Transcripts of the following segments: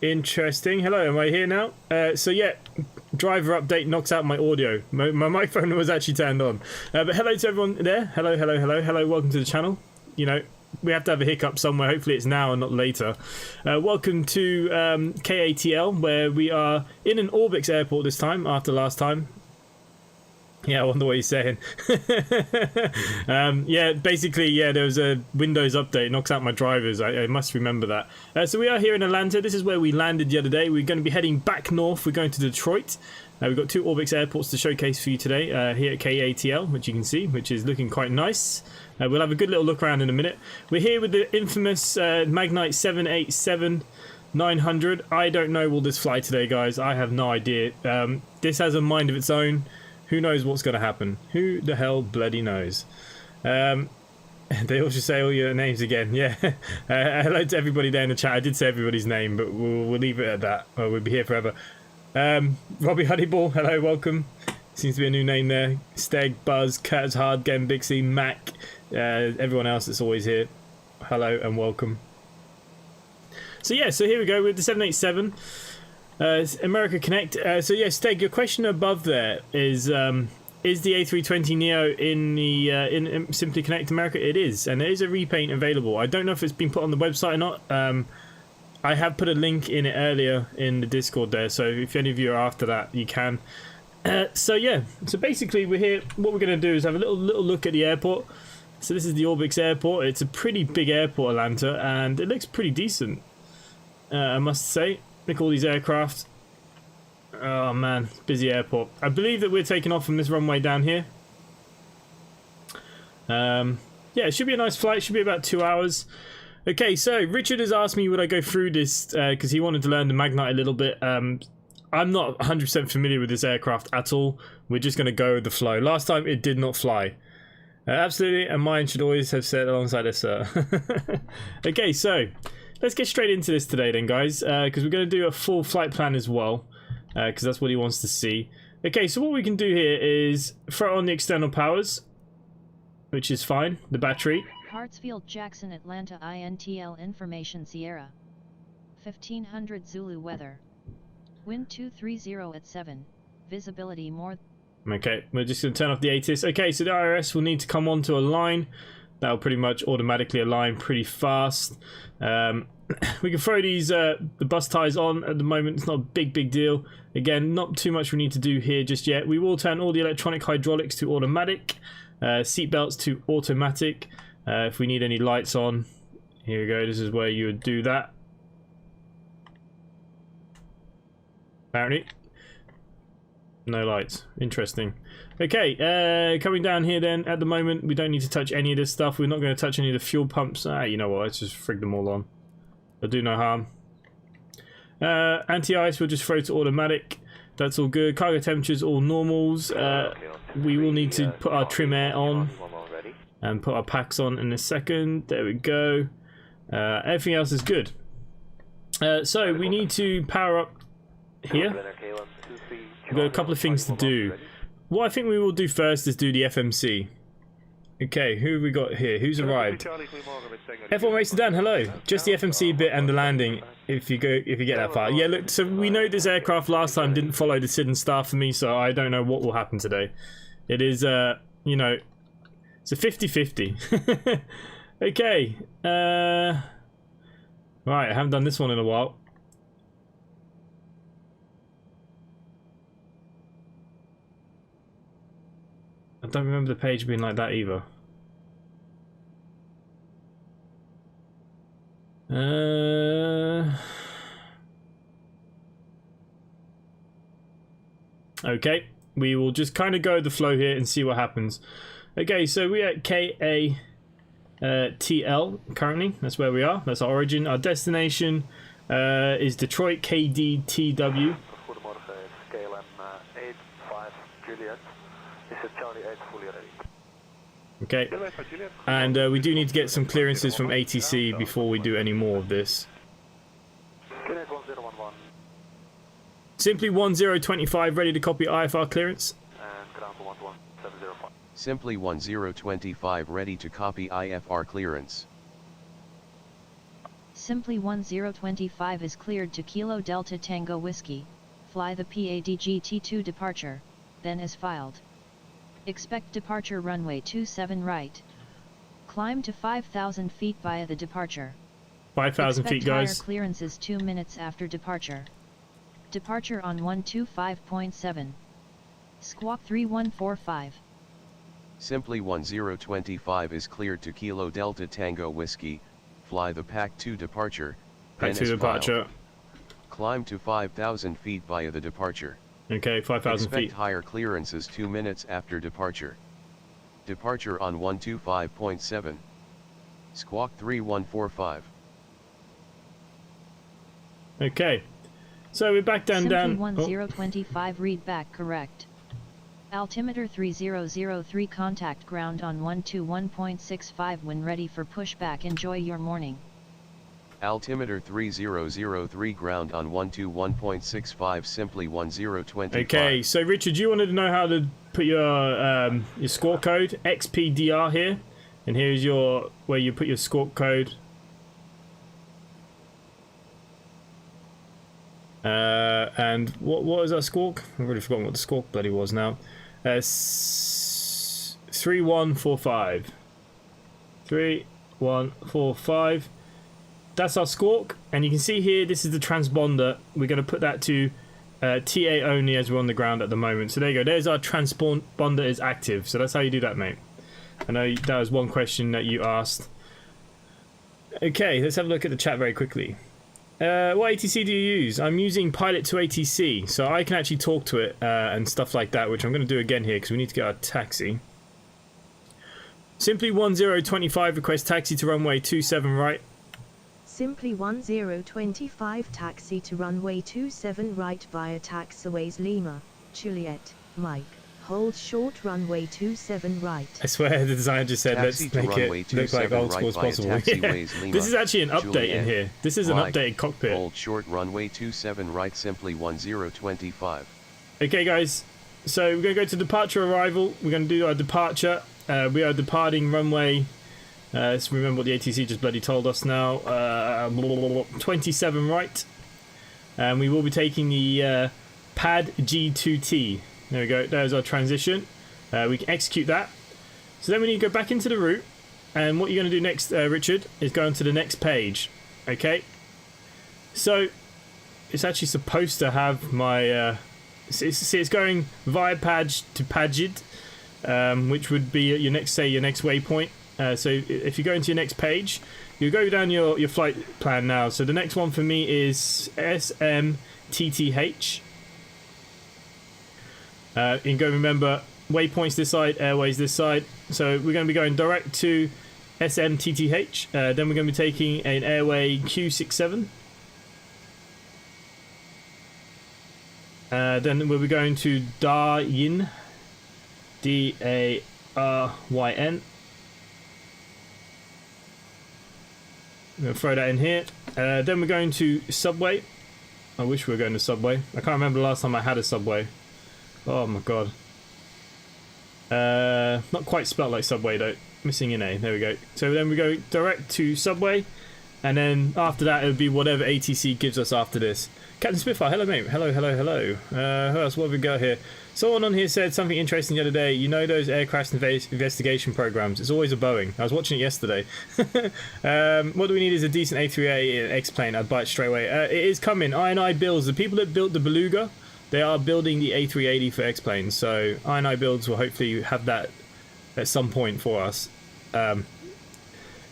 Interesting. Hello, am I here now? So yeah, driver update knocks out my audio. My microphone was actually turned on. But hello to everyone there. Hello, hello, hello, hello. Welcome to the channel. You know, we have to have a hiccup somewhere. Hopefully it's now and not later. Welcome to KATL, where we are in an Orbix airport this time, after last time. Yeah, I wonder what he's saying. Yeah, basically, yeah, there was a Windows update, knocks out my drivers. I must remember that. So we are here in Atlanta. This is where we landed the other day. We're going to be heading back north. We're going to Detroit. We've got two Orbix airports to showcase for you today here at KATL, which you can see, which is looking quite nice. We'll have a good little look around in a minute. We're here with the infamous Magknight 787-900. I don't know will this fly today, guys. I have no idea. This has a mind of its own. Who knows what's going to happen? Who the hell bloody knows? They all should say all your names again. Yeah. Hello to everybody there in the chat. I did say everybody's name, but we'll leave it at that. We'll be here forever. Robbie Honeyball, hello, welcome. Seems to be a new name there. Steg, Buzz, Kurt's Hard, Gen Bixie, Mac, everyone else that's always here. Hello and welcome. So yeah, so here we go with the 787. America Connect. So yeah, Steg, your question above there is the A320neo in the in Simply Connect America? It is, and there is a repaint available. I don't know if it's been put on the website or not. I have put a link in it earlier in the Discord there, so if any of you are after that, you can. So yeah, so basically we're here. What we're going to do is have a little look at the airport. So this is the Orbix airport. It's a pretty big airport, Atlanta, and it looks pretty decent, I must say. Look at all these aircraft. Oh man, busy airport. I believe that we're taking off from this runway down here. Yeah, it should be a nice flight. It should be about 2 hours. Okay, so Richard has asked me would I go through this because he wanted to learn the Magknight a little bit. I'm not 100% familiar with this aircraft at all. We're just going to go with the flow. Last time it did not fly. Absolutely, and mine should always have said alongside us, sir. Okay, so let's get straight into this today then, guys, because we're going to do a full flight plan as well, because that's what he wants to see. Okay, so what we can do here is throw on the external powers, which is fine, the battery. Hartsfield Jackson Atlanta INTL Information Sierra 1500 Zulu weather, wind 230 at 7, visibility more. Okay, we're just going to turn off the ATIS. Okay, so the IRS will need to come onto a line. That'll pretty much automatically align pretty fast. We can throw these the bus ties on at the moment. It's not a big deal. Again, not too much we need to do here just yet. We will turn all the electronic hydraulics to automatic, seat belts to automatic. If we need any lights on, here we go. This is where you would do that. Apparently, no lights. Interesting. Okay, coming down here then, at the moment, we don't need to touch any of this stuff. We're not going to touch any of the fuel pumps. You know what, let's just frig them all on. They'll do no harm. Anti-ice, we'll just throw to automatic. That's all good. Cargo temperatures, all normals. We will need to put our trim air on and put our packs on in a second. There we go. Everything else is good. So we need to power up here. We've got a couple of things to do. What I think we will do first is do the FMC. Okay, who have we got here? Who's arrived? F1 Racer Dan, hello. Just the FMC bit and the landing, if you get that far. Yeah, look, so we know this aircraft last time didn't follow the SID and star for me, so I don't know what will happen today. It is, you know, it's a 50-50. Okay. Right, I haven't done this one in a while. I don't remember the page being like that either. Okay, we will just kind of go with the flow here and see what happens. Okay, so we're at KATL currently. That's where we are. That's our origin. Our destination is Detroit, KDTW. Okay, and we do need to get some clearances from ATC before we do any more of this. Simply 1025 ready to copy IFR clearance. Simply 1025 ready to copy IFR clearance. Simply 1025 is cleared to Kilo Delta Tango Whiskey, fly the PADGT2 departure, then is filed. Expect departure runway 27 right. Climb to 5,000 feet via the departure. 5,000 feet, guys. Expect higher clearances 2 minutes after departure. Departure on 125.7. Squawk 3145. Simply 1025 is cleared to Kilo Delta Tango Whiskey, fly the PAC 2 departure, PAC then 2 is departure. filed. Climb to 5,000 feet via the departure. Okay, 5,000 feet. Expect higher clearances 2 minutes after departure. Departure on 125.7. Squawk 3145. Okay, so we're back down. Simply 1025 read back correct. Altimeter 3003 contact ground on 121.65 when ready for pushback. Enjoy your morning. Altimeter 3003 ground on 121.65 simply 1025. Okay, so Richard, you wanted to know how to put your score code XPDR here, and here's your where you put your score code. And what is that squawk? I've already forgotten what the squawk bloody was now. 3145. 3145. That's our squawk, and you can see here this is the transponder. We're going to put that to TA only as we're on the ground at the moment. So there you go. There's our transponder is active. So that's how you do that, mate. I know that was one question that you asked. Okay, let's have a look at the chat very quickly. What ATC do you use? I'm using Pilot to ATC, so I can actually talk to it and stuff like that, which I'm going to do again here because we need to get our taxi. Simply 1025 request taxi to runway 27 right. Simply 1025 taxi to runway 27 right via taxiways Lima, Juliet, Mike. Hold short runway 27 right. I swear the designer just said Taxi let's make it look like old school as possible. Yeah. This is actually an update Juliet, in here. This is an Mike, updated cockpit. Hold short runway 27 right simply 1025. Okay guys, so we're going to go to departure arrival. We're going to do our departure. We are departing runway, let's remember what the ATC just bloody told us now, 27 right. And we will be taking the pad G2T. There we go, there's our transition. We can execute that. So then we need to go back into the route. And what you're going to do next, Richard, is go on to the next page. Okay? So, it's actually supposed to have my... see, it's going via Padge to Padged, which would be your next waypoint. So if you go into your next page, you go down your flight plan now. So the next one for me is SMTTH. You can go remember waypoints this side, airways this side. So we're going to be going direct to SMTTH. Then we're going to be taking an airway Q67. Then we'll be going to Daryin, Daryn. I'm going to throw that in here. Then we're going to Subway. I wish we were going to Subway. I can't remember the last time I had a Subway. Oh my god. Not quite spelt like Subway though. Missing an A. There we go. So then we go direct to Subway. And then after that it would be whatever ATC gives us after this. Captain Spitfire, hello mate. Hello. Who else? What have we got here? Someone on here said something interesting the other day. You know those aircraft investigation programs? It's always a Boeing. I was watching it yesterday. What do we need is a decent A380 X-plane. I'd buy it straight away. It is coming. I&I Builds. The people that built the Beluga, they are building the A380 for X-planes. So I&I Builds will hopefully have that at some point for us.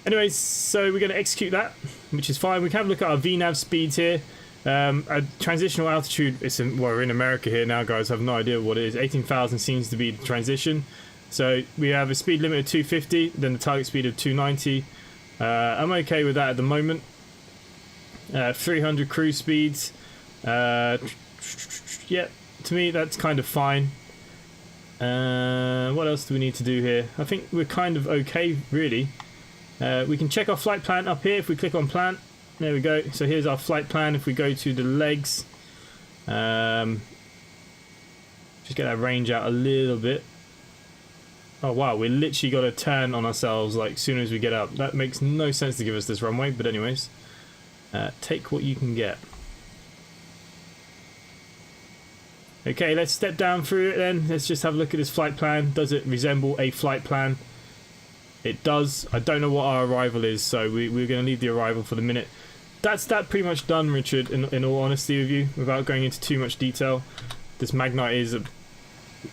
Anyways, so we're going to execute that, which is fine. We can have a look at our VNAV speeds here. A transitional altitude, we're in America here now, guys. I have no idea what it is. 18,000 seems to be the transition. So we have a speed limit of 250, then the target speed of 290. I'm okay with that at the moment. 300 cruise speeds. Yeah, to me that's kind of fine. What else do we need to do here? I think we're kind of okay, really. We can check our flight plan up here if we click on plan. There we go. So here's our flight plan. If we go to the legs, just get that range out a little bit. Oh wow, we literally got to turn on ourselves like as soon as we get up. That makes no sense to give us this runway, but anyways. Take what you can get. Okay, let's step down through it then. Let's just have a look at this flight plan. Does it resemble a flight plan? It does. I don't know what our arrival is, so we're going to leave the arrival for the minute. That's that pretty much done, Richard, in all honesty with you, without going into too much detail. This Magknight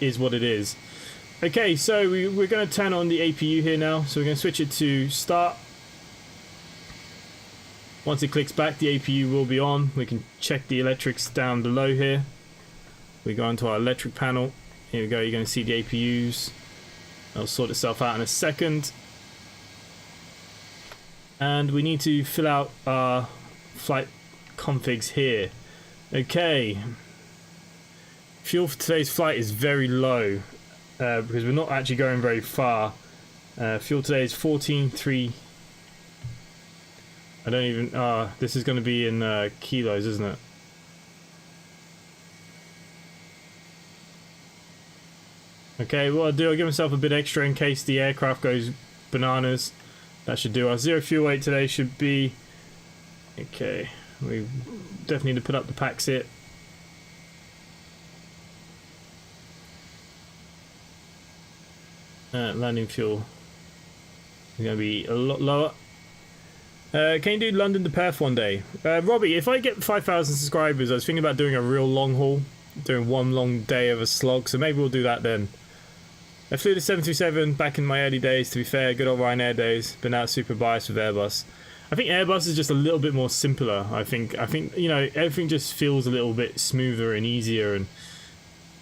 is what it is. Okay, so we're going to turn on the APU here now. So we're going to switch it to start. Once it clicks back, the APU will be on. We can check the electrics down below here. We go onto our electric panel. Here we go, you're going to see the APUs. It'll sort itself out in a second. And we need to fill out our flight configs here. Okay. Fuel for today's flight is very low because we're not actually going very far. Fuel today is 14.3. I don't even... this is going to be in kilos, isn't it? Okay, what I'll do, I'll give myself a bit extra in case the aircraft goes bananas. That should do. Our zero fuel weight today should be... Okay, we definitely need to put up the pack sit. Landing fuel is going to be a lot lower. Can you do London to Perth one day? Robbie, if I get 5,000 subscribers, I was thinking about doing a real long haul. Doing one long day of a slog, so maybe we'll do that then. I flew the 737 back in my early days, to be fair, good old Ryanair days, but now super biased with Airbus. I think Airbus is just a little bit more simpler. I think you know, everything just feels a little bit smoother and easier. And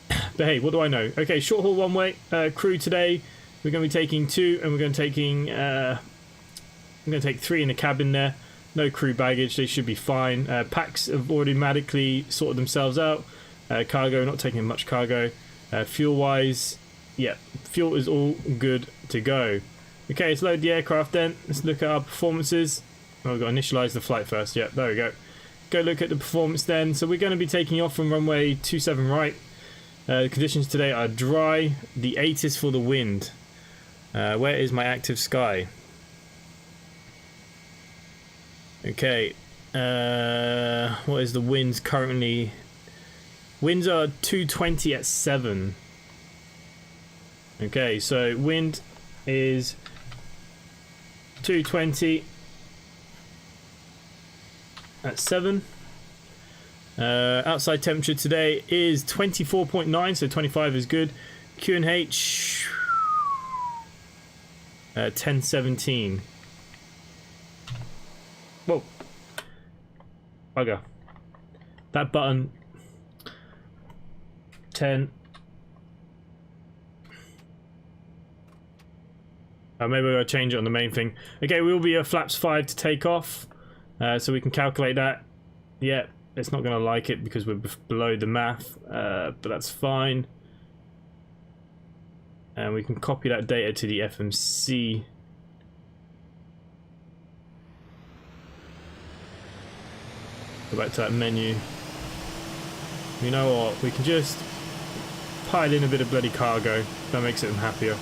but hey, what do I know? Okay, short haul one way crew today. We're going to be taking 2, and we're going to take 3 in the cabin there. No crew baggage, they should be fine. Packs have automatically sorted themselves out. Cargo, not taking much cargo. Fuel wise, yeah, fuel is all good to go. Okay, let's load the aircraft then. Let's look at our performances. Oh, we've got to initialize the flight first. Yeah, there we go. Go look at the performance then. So we're going to be taking off from runway 27 right. The conditions today are dry. The 8 is for the wind. Where is my active sky? Okay. What is the winds currently? Winds are 220 at 7. Okay, so wind is 220 at 7. Outside temperature today is 24.9, so 25 is good. QNH 1017. Whoa. Bugger. That button 10. Maybe we'll change it on the main thing. Okay, we'll be flaps 5 to take off. So we can calculate that. Yeah, it's not going to like it because we're below the math. But that's fine. And we can copy that data to the FMC. Go back to that menu. You know what? We can just pile in a bit of bloody cargo. That makes them happier.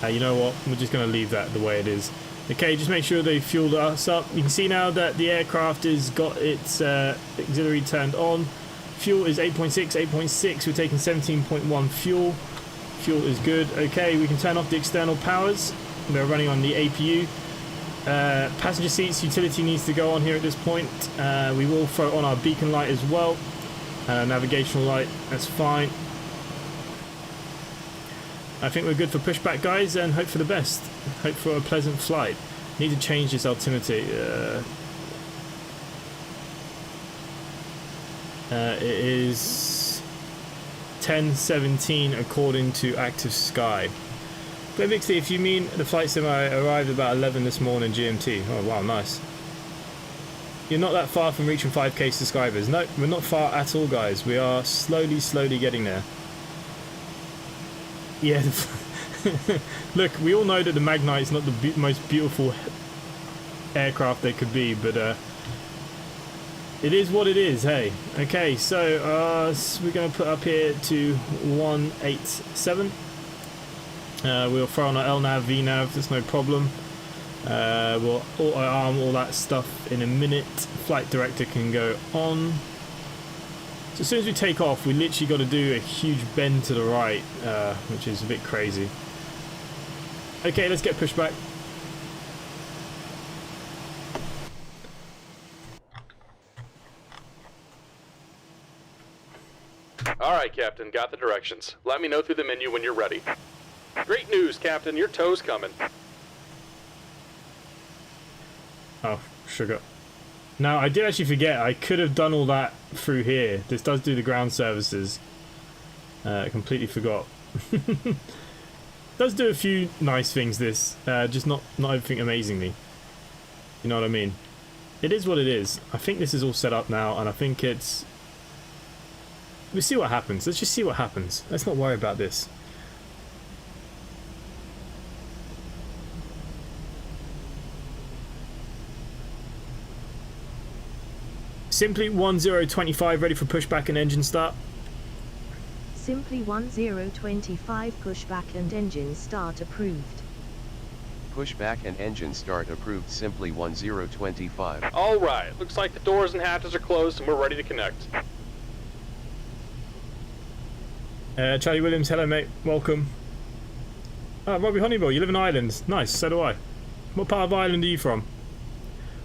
And you know what? We're just going to leave that the way it is. Okay, just make sure they fueled us up. You can see now that the aircraft has got its auxiliary turned on. Fuel is 8.6, 8.6. We're taking 17.1 fuel. Fuel is good. Okay, we can turn off the external powers. We're running on the APU. Passenger seats, utility needs to go on here at this point. We will throw on our beacon light as well. Navigational light, that's fine. I think we're good for pushback, guys, and hope for the best. Hope for a pleasant flight. Need to change this altimeter. It is 10:17 according to active sky. Vixie, if you mean the flight sim, I arrived about 11 this morning GMT. Oh wow, nice. You're not that far from reaching 5k subscribers. No, we're not far at all, guys. We are slowly getting there. Yeah, look, we all know that the Magknight is not the most beautiful aircraft there could be, but it is what it is, hey. Okay, so we're going to put up here to 187. We'll throw on our LNAV, VNAV, that's no problem. We'll auto-arm all that stuff in a minute. Flight director can go on. So as soon as we take off, we literally got to do a huge bend to the right, which is a bit crazy. Okay, let's get pushed back. Alright, Captain, got the directions. Let me know through the menu when you're ready. Great news, Captain, your tow's coming. Oh, sugar. Now, I did actually forget, I could have done all that through here. This does do the ground services. I completely forgot. Does do a few nice things, this. Just not everything amazingly. You know what I mean? It is what it is. I think this is all set up now, and I think it's... We'll see what happens. Let's just see what happens. Let's not worry about this. Simply 1025 ready for pushback and engine start. Simply 1025 pushback and engine start approved. Pushback and engine start approved. Simply 1025. Alright, looks like the doors and hatches are closed and we're ready to connect. Charlie Williams, hello mate, welcome. Robbie Honeyball, you live in Ireland. Nice, so do I. What part of Ireland are you from?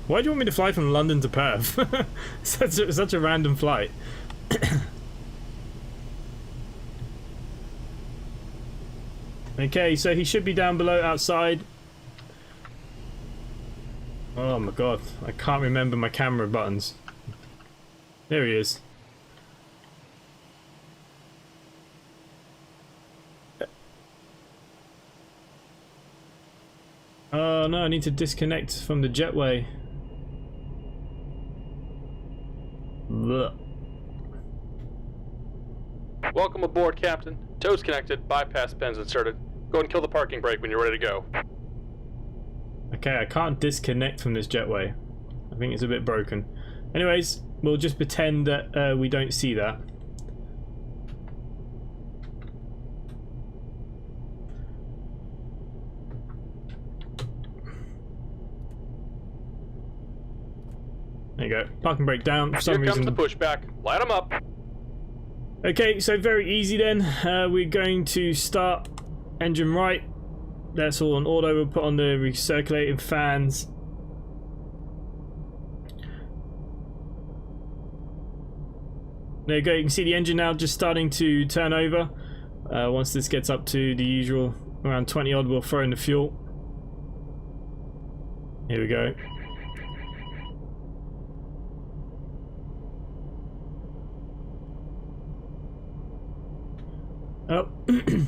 Why do you want me to fly from London to Perth? such a random flight. Okay, so he should be down below outside. Oh my god, I can't remember my camera buttons. There he is. Oh no, I need to disconnect from the jetway. Blech. Welcome aboard, Captain. Tow's connected, bypass pins inserted. Go and kill the parking brake when you're ready to go. Okay, I can't disconnect from this jetway. I think it's a bit broken. Anyways, we'll just pretend that we don't see that. There you go. Parking brake down for some reason. Here comes the pushback. Light them up. Okay, so very easy then. We're going to start engine right. That's all on auto. We'll put on the recirculating fans. There you go. You can see the engine now just starting to turn over. Once this gets up to the usual around 20 odd, we'll throw in the fuel. Here we go. Oh,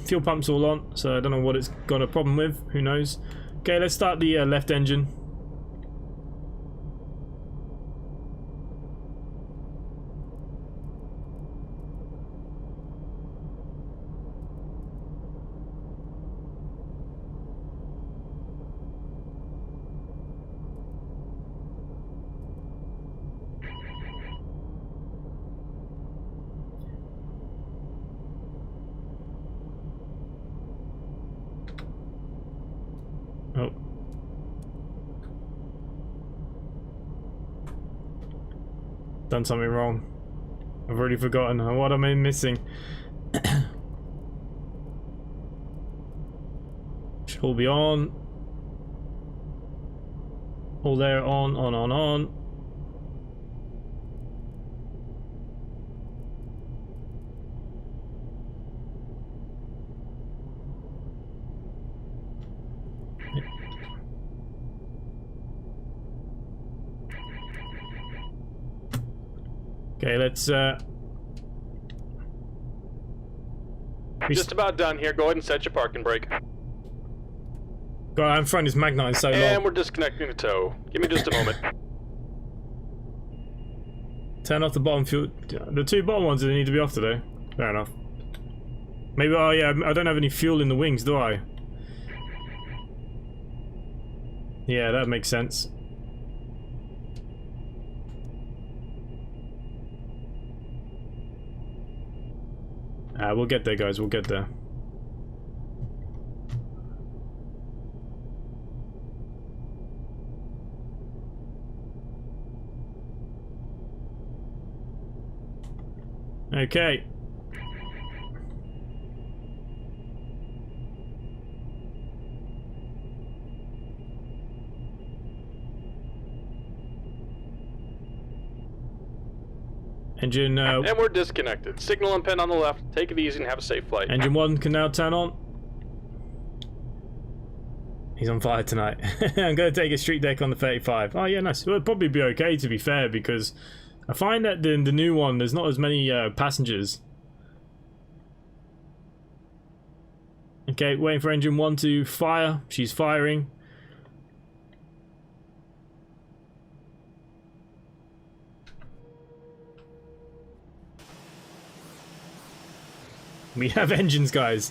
fuel pump's all on, so I don't know what it's got a problem with. Who knows? Okay, let's start the left engine. Oh. Done something wrong. I've already forgotten. What am I missing? Should all be on. All there, on. Okay, let's Just about done here. Go ahead and set your parking brake. God, I'm throwing this Magknight so long. And we're disconnecting the tow. Give me just a moment. Turn off the bottom fuel. The two bottom ones that need to be off today. Fair enough. Maybe, oh yeah, I don't have any fuel in the wings, do I? Yeah, that makes sense. We'll get there, guys. We'll get there. Okay. Engine, And we're disconnected. Signal and pin on the left. Take it easy and have a safe flight. engine 1 can now turn on. He's on fire tonight. I'm going to take a street deck on the 35. Oh yeah, nice. Well, it'll probably be okay, to be fair, because I find that the new one, there's not as many passengers. Okay, waiting for engine 1 to fire. She's firing. We have engines, guys.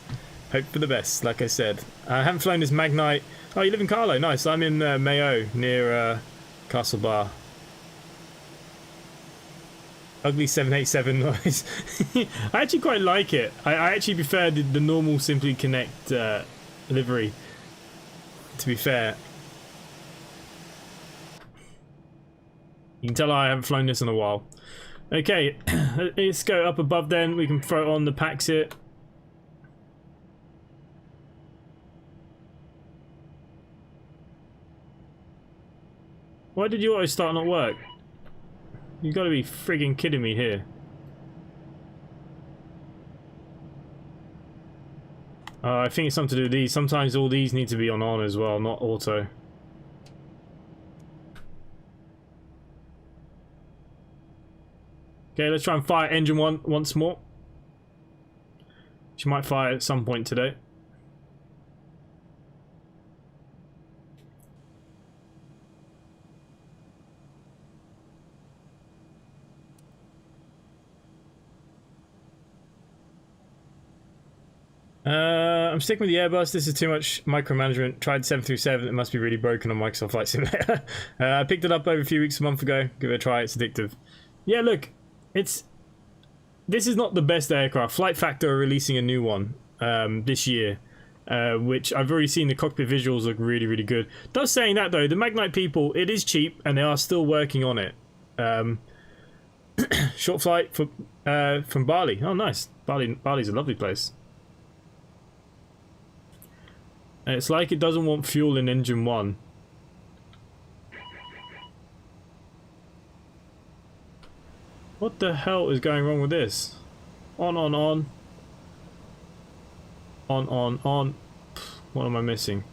Hope for the best, like I said. I haven't flown this Magknight. Oh, you live in Carlo. Nice. I'm in Mayo, near Castle Bar. Ugly 787 noise. I actually quite like it. I actually prefer the normal Simply Connect livery, to be fair. You can tell I haven't flown this in a while. Okay, let's go up above then. We can throw on the Paxit. Why did your auto start not work? You gotta be frigging kidding me here. I think it's something to do with these. Sometimes all these need to be on as well, not auto. Okay, let's try and fire engine 1 once more. She might fire at some point today. I'm sticking with the Airbus. This is too much micromanagement. Tried 737. It must be really broken on Microsoft Flight Simulator. I picked it up over a month ago. Give it a try. It's addictive. Yeah, look. This is not the best aircraft. Flight Factor are releasing a new one this year, which I've already seen the cockpit visuals look really, really good. Does saying that though, the Magknight people, it is cheap and they are still working on it. Short flight from Bali. Oh, nice. Bali's a lovely place. It's like it doesn't want fuel in engine 1. What the hell is going wrong with this? On. On. What am I missing?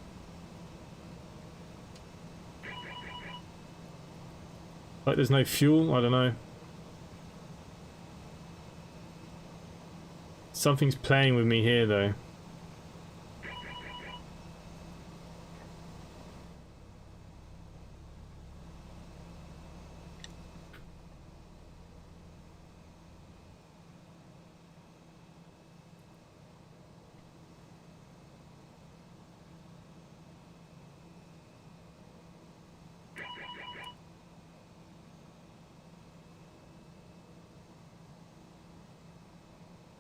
Like there's no fuel? I don't know. Something's playing with me here though.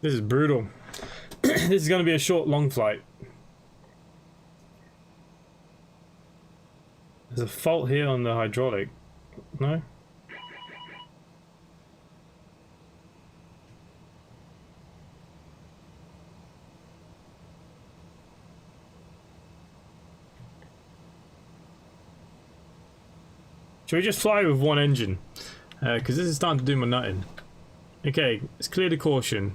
This is brutal. This is going to be a short, long flight. There's a fault here on the hydraulic. No? Should we just fly with one engine? Because this is starting to do my nutting. Okay, let's clear the caution.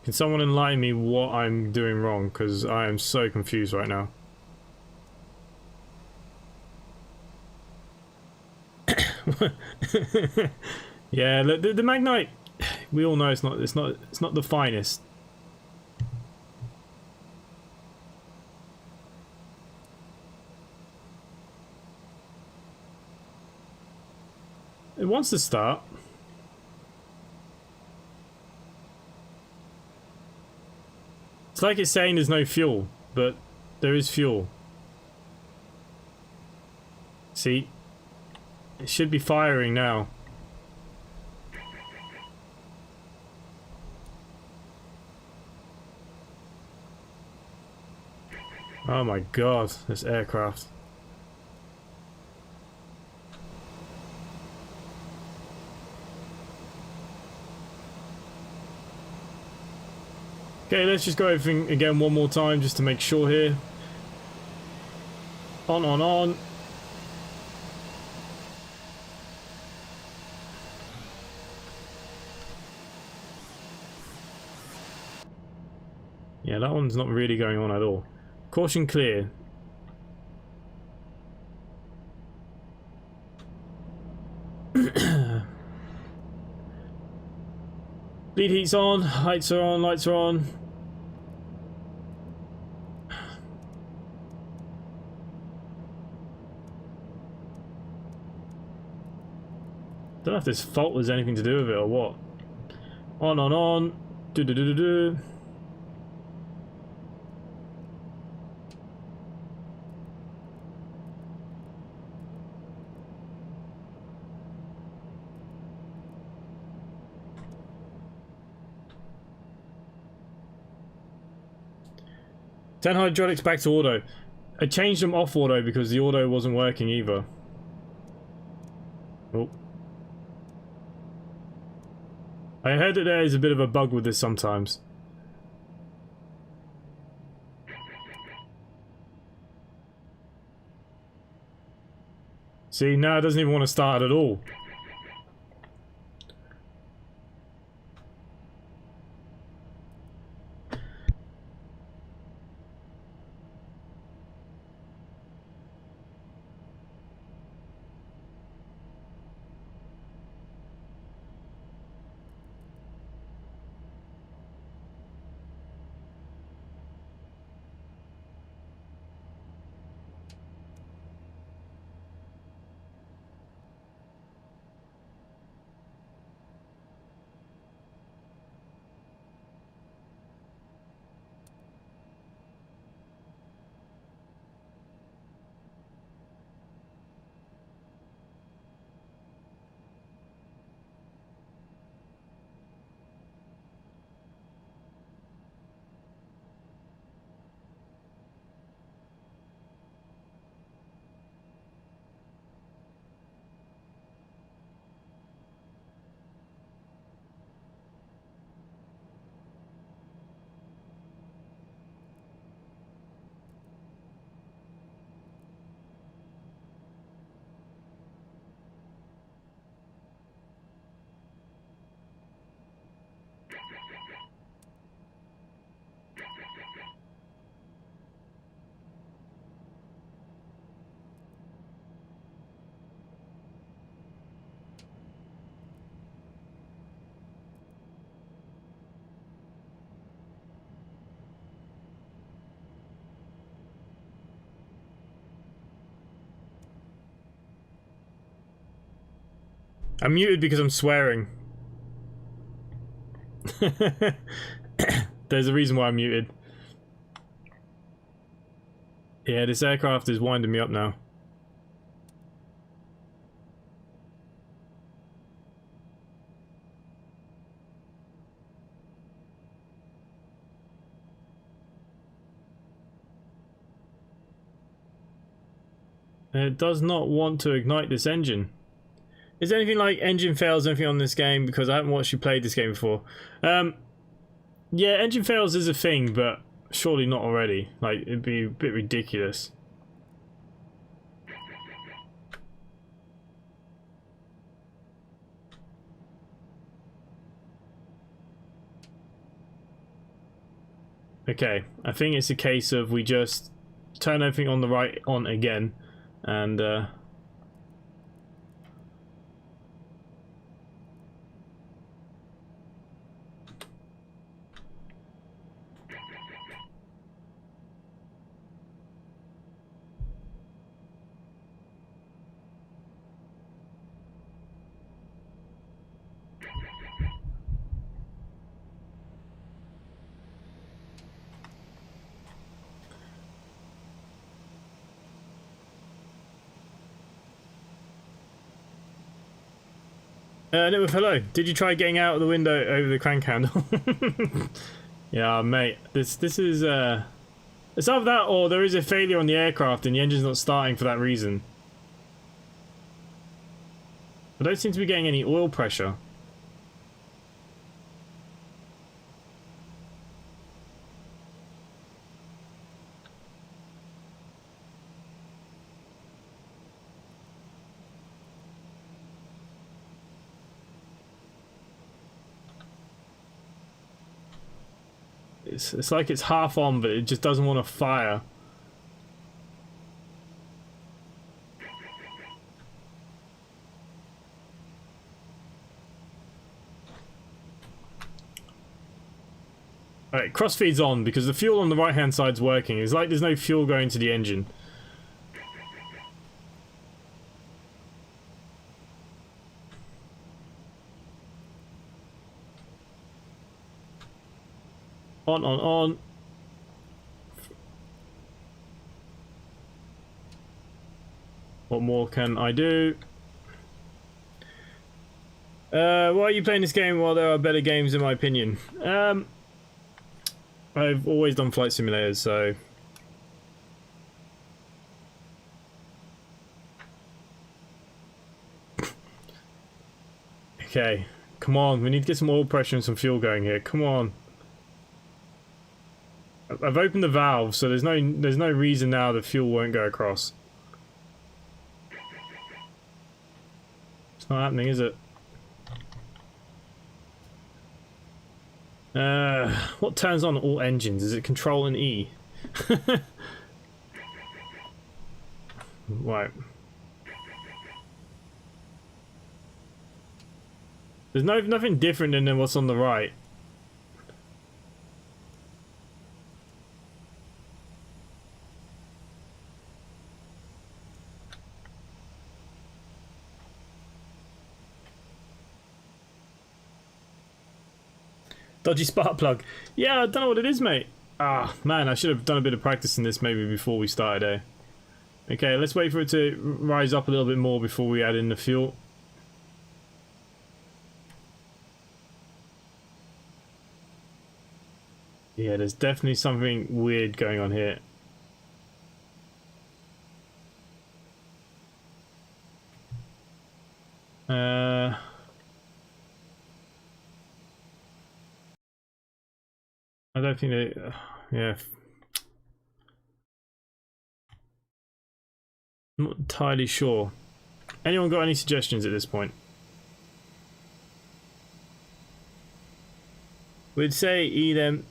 Can someone enlighten me what I'm doing wrong? Because I am so confused right now. Yeah, the Magknight, we all know it's not the finest. It wants to start. Looks like it's saying there's no fuel, but there is fuel. See? It should be firing now. Oh my god, this aircraft. Okay, let's just go everything again one more time just to make sure here. On. Yeah, that one's not really going on at all. Caution clear. Lead heat's on, lights are on, lights are on. Don't know if this fault has anything to do with it or what. On. Do. 10 hydraulics back to auto. I changed them off auto because the auto wasn't working either. Oh. I heard that there is a bit of a bug with this sometimes. See, now it doesn't even want to start at all. I'm muted because I'm swearing. There's a reason why I'm muted. Yeah, this aircraft is winding me up now. It does not want to ignite this engine. Is there anything like engine fails, anything on this game? Because I haven't actually played this game before. Yeah, engine fails is a thing, but surely not already. Like, it'd be a bit ridiculous. Okay, I think it's a case of we just turn everything on the right on again, and No, hello. Did you try getting out of the window over the crank handle? Yeah, mate. This is it's either that or there is a failure on the aircraft and the engine's not starting for that reason. I don't seem to be getting any oil pressure. It's like it's half on, but it just doesn't want to fire. Alright, crossfeed's on because the fuel on the right hand side's working. It's like there's no fuel going to the engine. On. What more can I do? Why are you playing this game while there are better games in my opinion? I've always done flight simulators, so... Okay, come on, we need to get some oil pressure and some fuel going here, come on. I've opened the valve, so there's no reason now the fuel won't go across. It's not happening, is it? What turns on all engines? Is it Control and E? Right. There's nothing different than what's on the right. Dodgy spark plug. Yeah, I don't know what it is, mate. Ah, man, I should have done a bit of practice in this maybe before we started, eh? Okay, let's wait for it to rise up a little bit more before we add in the fuel. Yeah, there's definitely something weird going on here. I don't think they... yeah. I'm not entirely sure. Anyone got any suggestions at this point? We'd say E then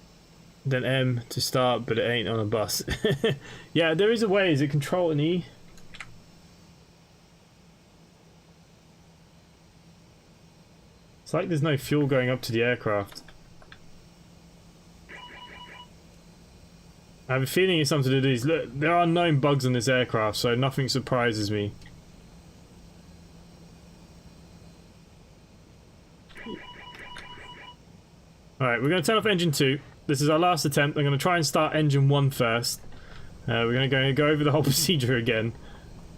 M to start, but it ain't on a bus. Yeah, there is a way. Is it Control and E? It's like there's no fuel going up to the aircraft. I have a feeling it's something to do with these. Look, there are known bugs on this aircraft, so nothing surprises me. Alright, we're going to turn off engine 2. This is our last attempt. I'm going to try and start engine 1 first. We're going to go over the whole procedure again.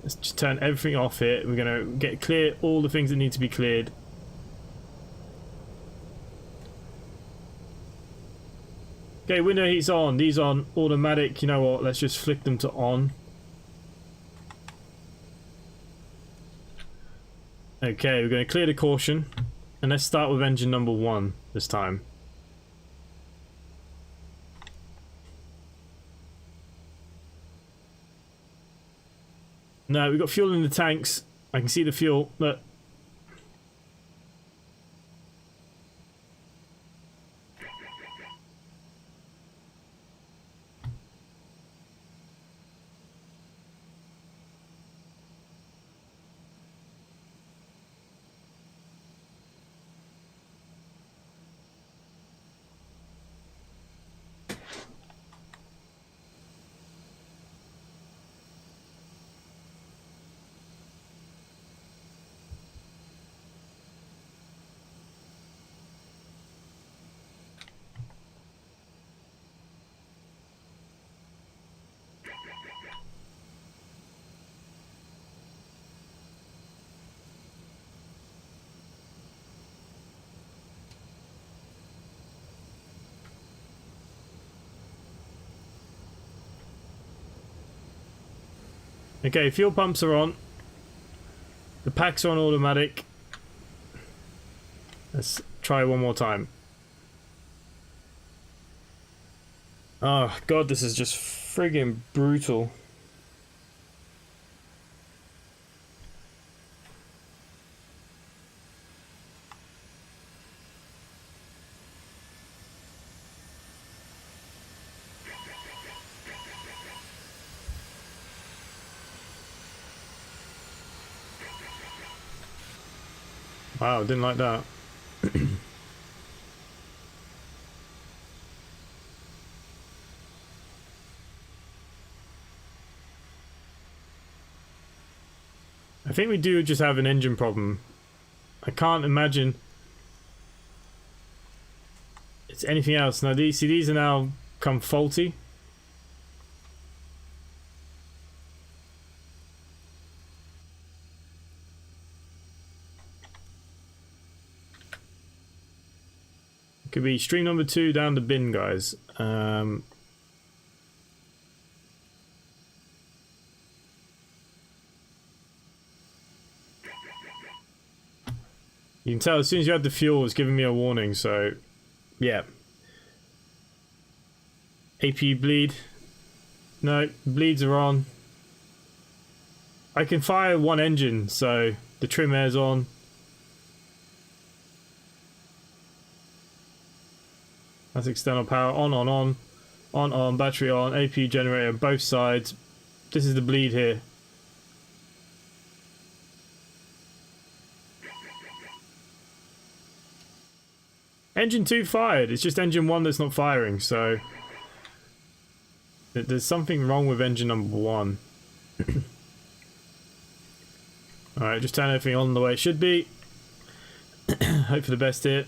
Let's just turn everything off here. We're going to clear all the things that need to be cleared. Okay, window heat's on. These on automatic. You know what? Let's just flick them to on. Okay, we're going to clear the caution. And let's start with engine number 1 this time. No, we've got fuel in the tanks. I can see the fuel. Look. Okay, fuel pumps are on. The packs are on automatic. Let's try one more time. Oh god, this is just friggin' brutal. Wow, didn't like that. I think we do just have an engine problem. I can't imagine it's anything else. Now these are now come faulty. Could be stream number 2 down the bin, guys. You can tell as soon as you add the fuel, it's giving me a warning, so yeah. APU bleed. No, bleeds are on. I can fire one engine, so the trim air's on. That's external power, on, battery on, APU generator, both sides. This is the bleed here. Engine 2 fired, it's just engine 1 that's not firing, so there's something wrong with engine number 1. Alright, just turn everything on the way it should be. Hope for the best here.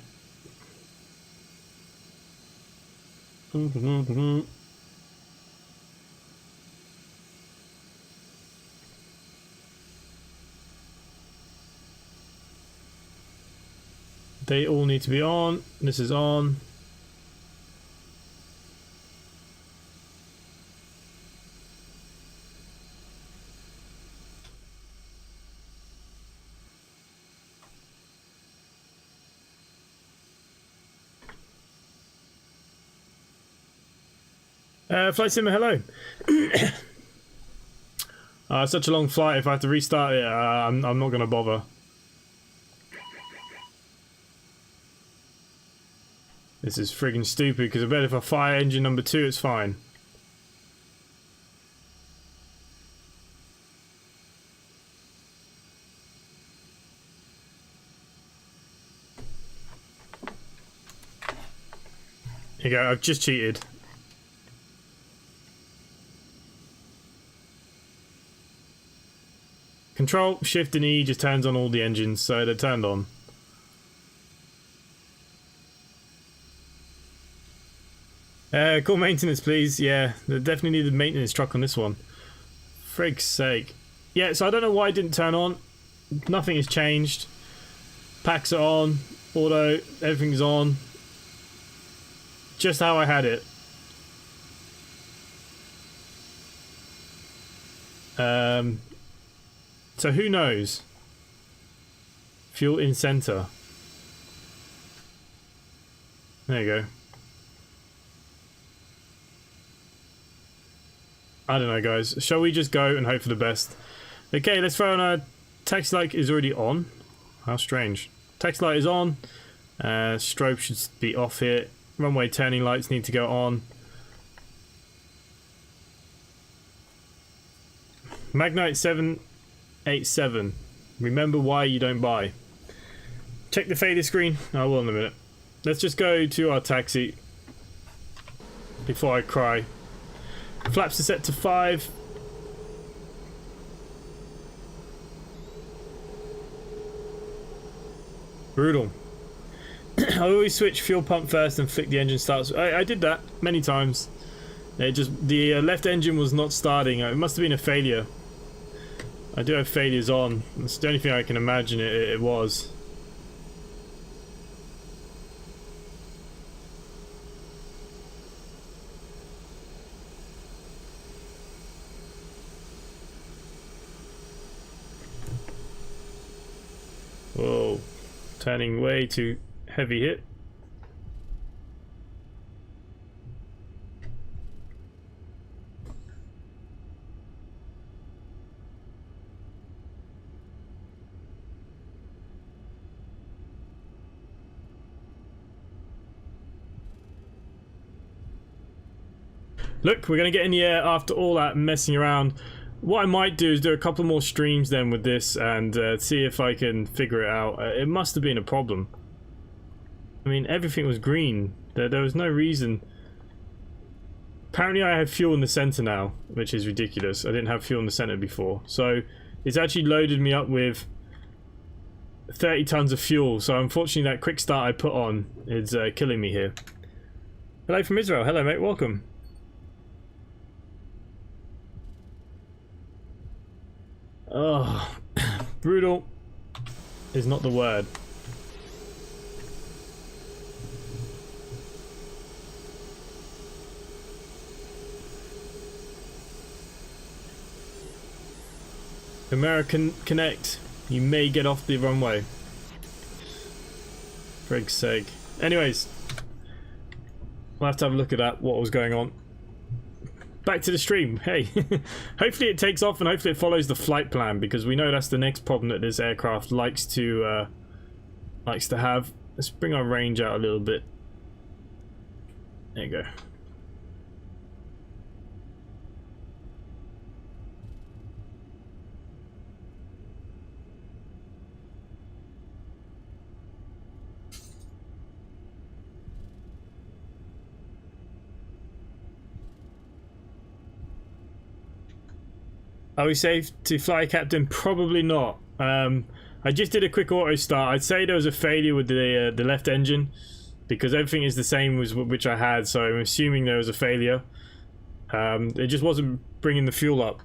They all need to be on. This is on. Flight Simmer, hello. Such a long flight. If I have to restart it, I'm not going to bother. This is friggin' stupid, because I bet if I fire engine number 2, it's fine. Here you go, I've just cheated. Control, Shift and E just turns on all the engines, so they're turned on. Call maintenance, please. Yeah, they definitely need a maintenance truck on this one. Frig's sake. Yeah, so I don't know why it didn't turn on. Nothing has changed. Packs are on. Auto, everything's on. Just how I had it. So who knows? Fuel in center. There you go. I don't know, guys. Shall we just go and hope for the best? Okay, let's throw on our taxi light is already on. How strange. Taxi light is on. Strobe should be off here. Runway turning lights need to go on. Magknight 787. Remember why you don't buy. Check the fader screen. I will in a minute. Let's just go to our taxi before I cry. Flaps are set to 5. Brutal. I always switch fuel pump first and flick the engine starts. I did that many times. It just the left engine was not starting. It must have been a failure. I do have failures on. That's the only thing I can imagine it was. Whoa. Turning way too heavy hit. Look, we're going to get in the air after all that messing around. What I might do is do a couple more streams then with this and see if I can figure it out. It must have been a problem. I mean, everything was green. There was no reason. Apparently I have fuel in the center now, which is ridiculous. I didn't have fuel in the center before. So it's actually loaded me up with 30 tons of fuel. So unfortunately that quick start I put on is killing me here. Hello from Israel. Hello mate, welcome. Oh, brutal is not the word. American Connect, you may get off the runway. Frig's sake. Anyways, we'll have to have a look at that, what was going on. Back to the stream. Hey, hopefully it takes off and hopefully it follows the flight plan, because we know that's the next problem that this aircraft likes to have. Let's bring our range out a little bit. There you go. Are we safe to fly, Captain? Probably not. I just did a quick auto start. I'd say there was a failure with the left engine, because everything is the same as which I had, so I'm assuming there was a failure. It just wasn't bringing the fuel up.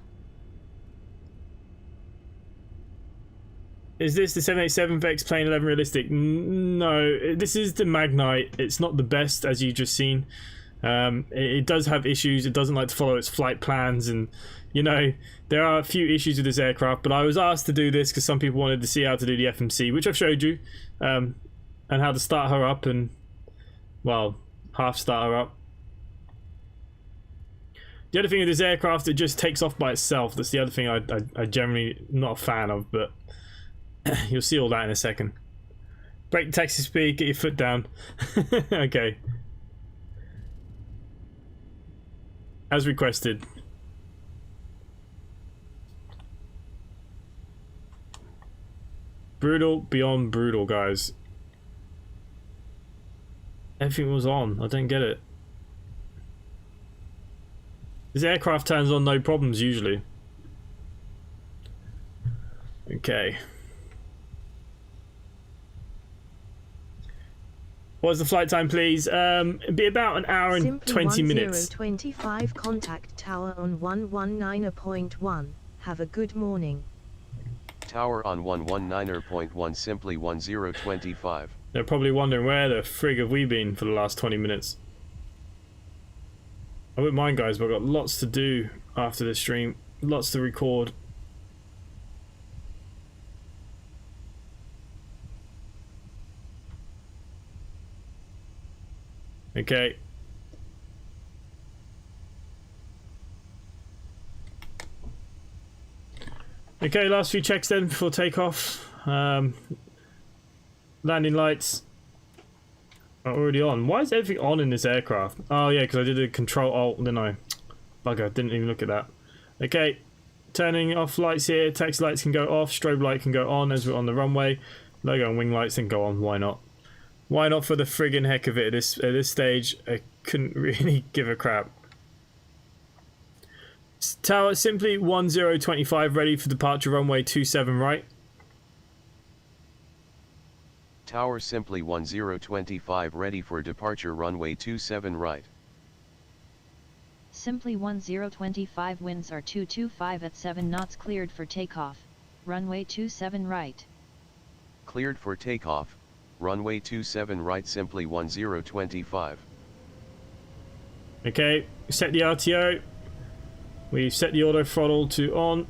Is this the 787 Vex Plane 11 realistic? No, this is the Magknight. It's not the best, as you've just seen. It does have issues. It doesn't like to follow its flight plans, and you know, there are a few issues with this aircraft, but I was asked to do this because some people wanted to see how to do the FMC, which I've showed you, and how to start her up and, well, half start her up. The other thing with this aircraft, it just takes off by itself. That's the other thing I generally not a fan of, but you'll see all that in a second. Brake taxi speed, get your foot down. Okay. As requested. Brutal beyond brutal, guys. Everything was on. I don't get it. This aircraft turns on no problems usually. Okay. What's the flight time, please? It'd be about an hour and Simply 20 minutes. 1025 contact tower on 119.1. Have a good morning. Tower on 119.1, simply 1025. They're probably wondering where the frig have we been for the last 20 minutes. I wouldn't mind, guys, but I've got lots to do after this stream. Lots to record. Okay. Okay, last few checks then before takeoff. Landing lights are already on. Why is everything on in this aircraft? Oh yeah, because I did a control alt, didn't I? Bugger, didn't even look at that. Okay, turning off lights here. Taxi lights can go off, strobe light can go on as we're on the runway. Logo and wing lights can go on, why not? Why not for the friggin' heck of it at this stage? I couldn't really give a crap. Tower simply 1025 ready for departure runway 27 right. Tower simply 1025 ready for departure runway 27 right. Simply 1025 winds are 225 at 7 knots, cleared for takeoff, runway 27 right. Cleared for takeoff, runway 27 right, simply 1025. Okay, set the RTO. We've set the auto throttle to on.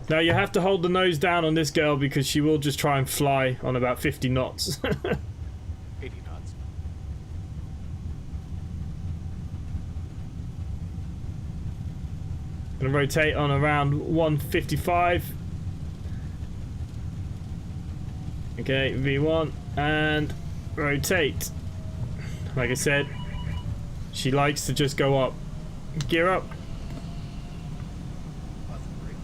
Now you have to hold the nose down on this girl because she will just try and fly on about 50 knots. 80 knots. Gonna rotate on around 155. Okay, V1 and rotate. Like I said, she likes to just go up. Gear up. That's great.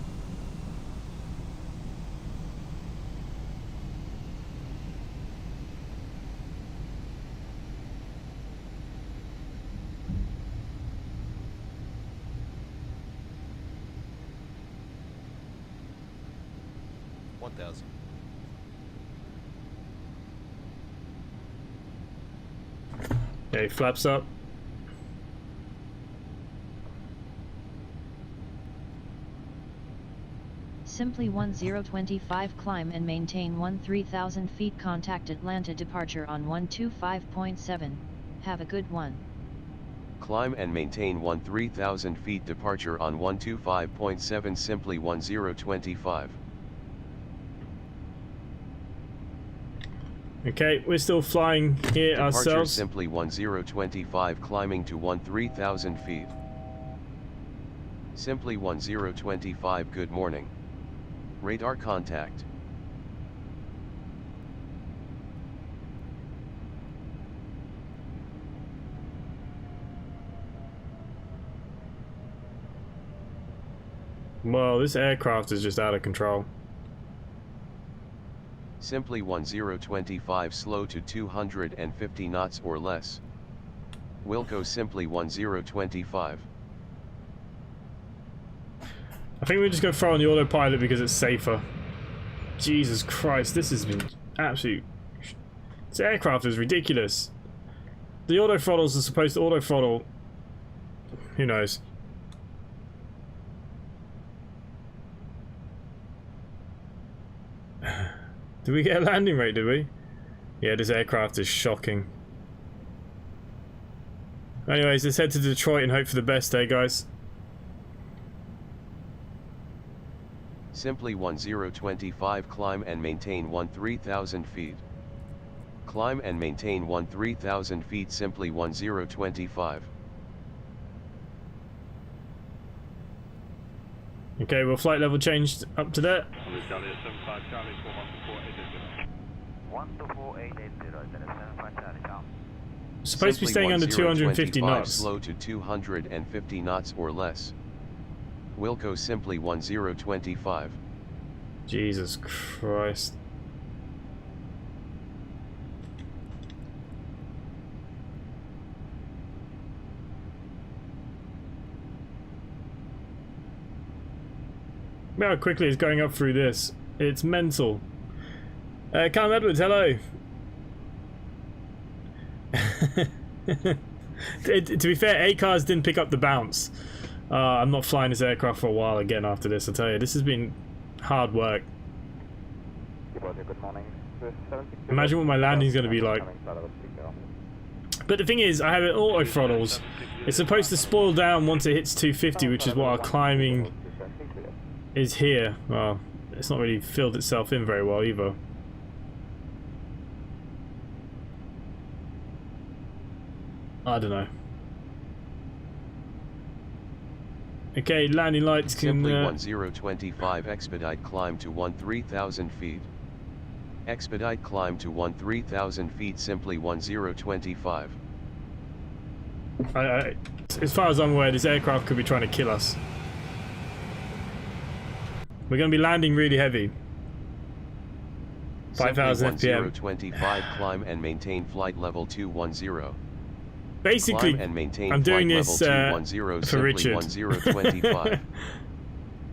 $1,000. Okay, flaps up. Simply 1025 climb and maintain 3000 feet. Contact Atlanta departure on 125.7. Have a good one. Climb and maintain 13,000 feet. Departure on 125.7. Simply 1025. Okay, we're still flying here Departure ourselves. simply 1025. Climbing to 13,000 feet. Simply 1025. Good morning. Radar contact. Well, this aircraft is just out of control. Simply 1025. Slow to 250 knots or less. Wilco simply 1025. I think we're just going to throw on the autopilot because it's safer. Jesus Christ, this has been absolute... This aircraft is ridiculous. The auto throttles are supposed to auto throttle. Who knows? Did we get a landing rate, did we? Yeah, this aircraft is shocking. Anyways, let's head to Detroit and hope for the best, eh, guys? Simply 1025. Climb and maintain 13,000 feet. Climb and maintain 13,000 feet. Simply 1025. Okay, well, flight level changed up to that. Supposed to be staying under 250 knots. Slow to 250 knots or less. Wilco simply 1025. Jesus Christ. Look how quickly it's going up through this. It's mental. Callum Edwards, hello. To be fair, A-Cars didn't pick up the bounce. I'm not flying this aircraft for a while again after this, I tell you. This has been hard work. Imagine what my landing's going to be like. But the thing is, I have it auto throttles. It's supposed to spoil down once it hits 250, which is what our climbing is here. Well, it's not really filled itself in very well either. I don't know. Okay, landing lights can... Simply 1025. Expedite climb to 13,000 feet. Expedite climb to 13,000 feet. Simply 1025. As far as I'm aware, this aircraft could be trying to kill us. We're going to be landing really heavy. 5,000 FPM. 1025. Climb and maintain flight level 210. Basically, I'm doing this for Richard. 1025.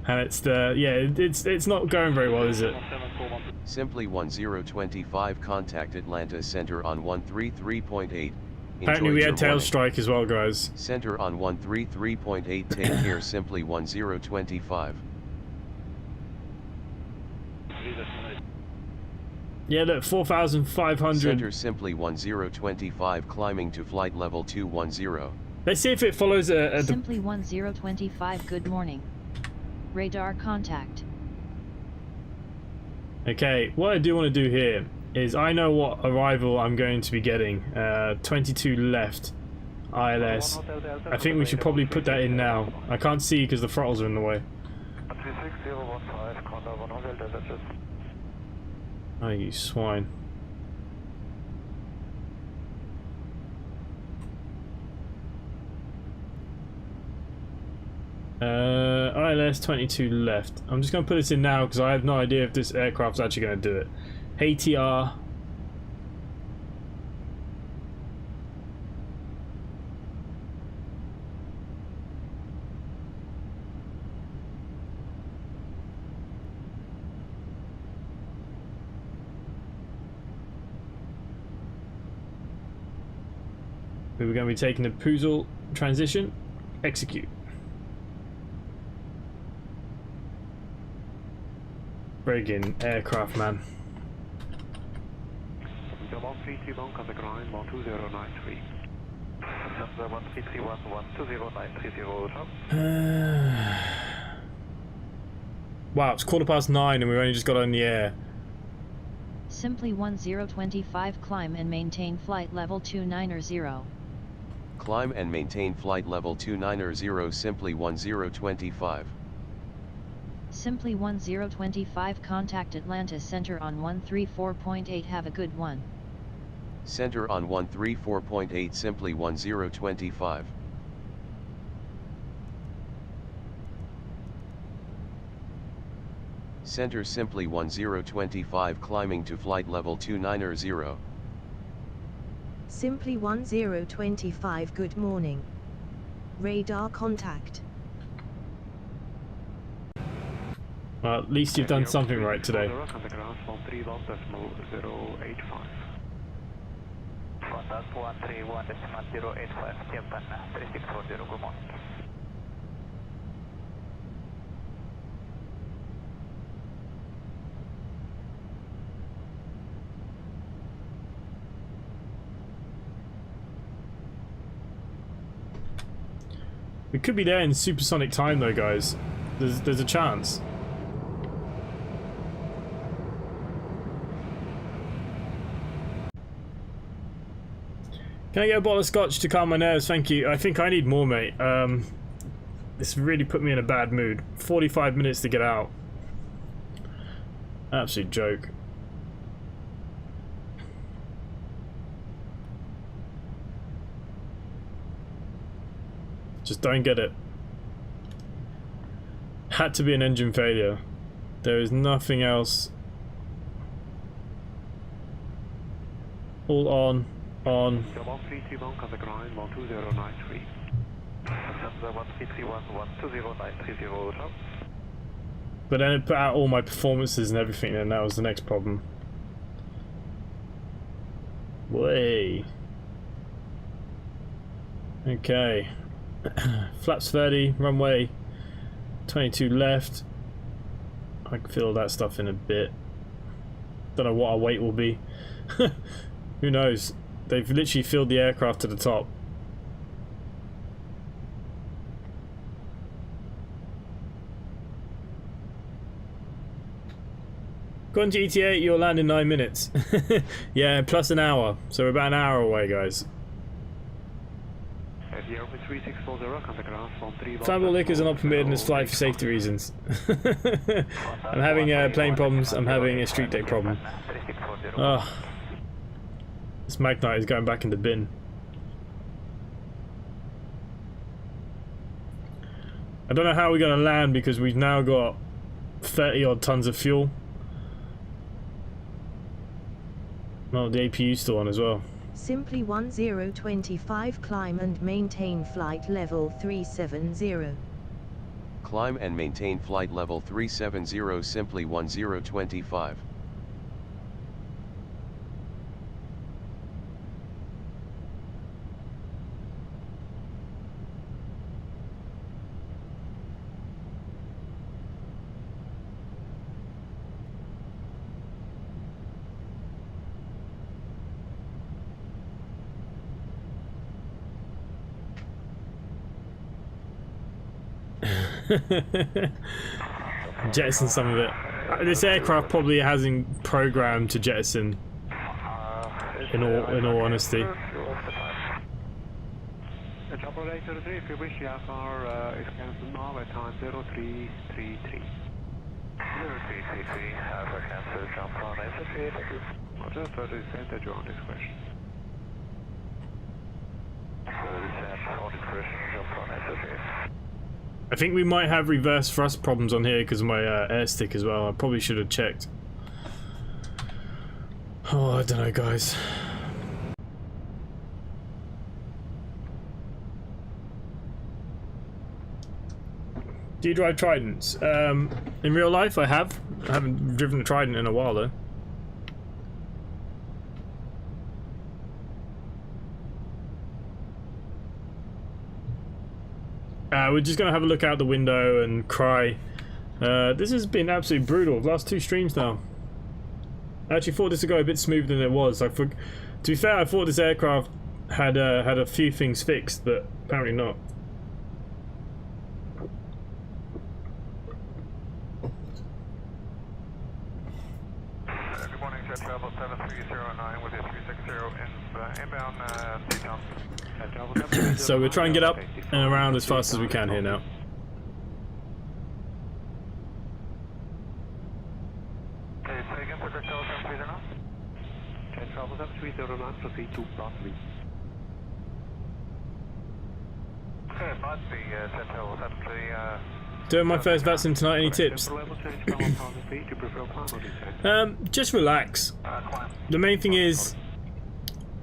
And it's it's not going very well, is it? Simply 1025. Contact Atlanta Center on 133.8. Apparently we had tail strike as well, guys. Center on 133.8. Take care. Simply 1025. Yeah, look, 4,500. Center simply 1025. Climbing to flight level 210. Let's see if it follows a Simply 1025. Good morning. Radar contact. Okay, what I do want to do here is I know what arrival I'm going to be getting. 22 left ILS. I think we should probably put that in now. I can't see because the throttles are in the way. Oh, you swine. ILS 22 left. I'm just going to put this in now because I have no idea if this aircraft's actually going to do it. ATR. We're going to be taking the Puzzle transition. Execute. Friggin' aircraft, man. The 1321 on the ground, 12093. The 1331, 1209330. Wow, it's 9:15 and we've only just got on the air. Simply 1025 climb and maintain flight level 290. Climb and maintain flight level 290 simply 1025. Simply 1025 contact Atlanta Center on 134.8. Have a good one. Center on 134.8 simply 1025. Center simply 1025 climbing to flight level 290. Simply 1025 good morning. Radar contact. Well, at least you've done something right today. Contact 131.085. Japan 3640, good morning. We could be there in supersonic time though, guys. There's a chance. Can I get a bottle of scotch to calm my nerves? Thank you. I think I need more, mate. This really put me in a bad mood. 45 minutes to get out. Absolute joke. Just don't get it. Had to be an engine failure. There is nothing else. All on. The 1321 on the ground, 12093. The 1331, 12093. But then it put out all my performances and everything, and that was the next problem. Way. Okay. Flaps 30, runway 22 left. I can fill that stuff in a bit. Don't know what our weight will be. Who knows? They've literally filled the aircraft to the top. Gone to ETA, you'll land in 9 minutes. Yeah, plus an hour. So we're about an hour away, guys. Flammable liquors are not permitted in this flight for safety reasons. I'm having plane problems, I'm having a street deck problem. Oh, this Magknight is going back in the bin. I don't know how we're going to land because we've now got 30 odd tons of fuel. Oh, the APU's still on as well. Simply 1025 climb and maintain flight level 370. Climb and maintain flight level 370 simply 1025. Jettison some of it. This aircraft probably hasn't programmed to jettison. In all honesty. Operator 3, if you wish, IAFR is cancelled now at time 0333. 0333, IAFR cancelled, jump on SFA, thank you. Roger, further descent at your own discretion. Further descent, on discretion, jump on SFA. I think we might have reverse thrust problems on here because of my air stick as well. I probably should have checked. Oh, I don't know, guys. Do you drive Tridents? In real life, I have. I haven't driven a Trident in a while, though. We're just going to have a look out the window and cry. This has been absolutely brutal. Last 2 streams now. I actually thought this would go a bit smoother than it was. To be fair, I thought this aircraft had a few things fixed, but apparently not. Good morning, Jet Travel 7309 with a 360 inbound Seatown. So we'll try and get up and around as fast as we can here now. Okay, say again, Jet Travel 7309. Jet Travel 7309, proceed to Bartley. Okay, Bartley, Jet Travel 73. Doing my first vaccine tonight, any tips? Just relax. The main thing is,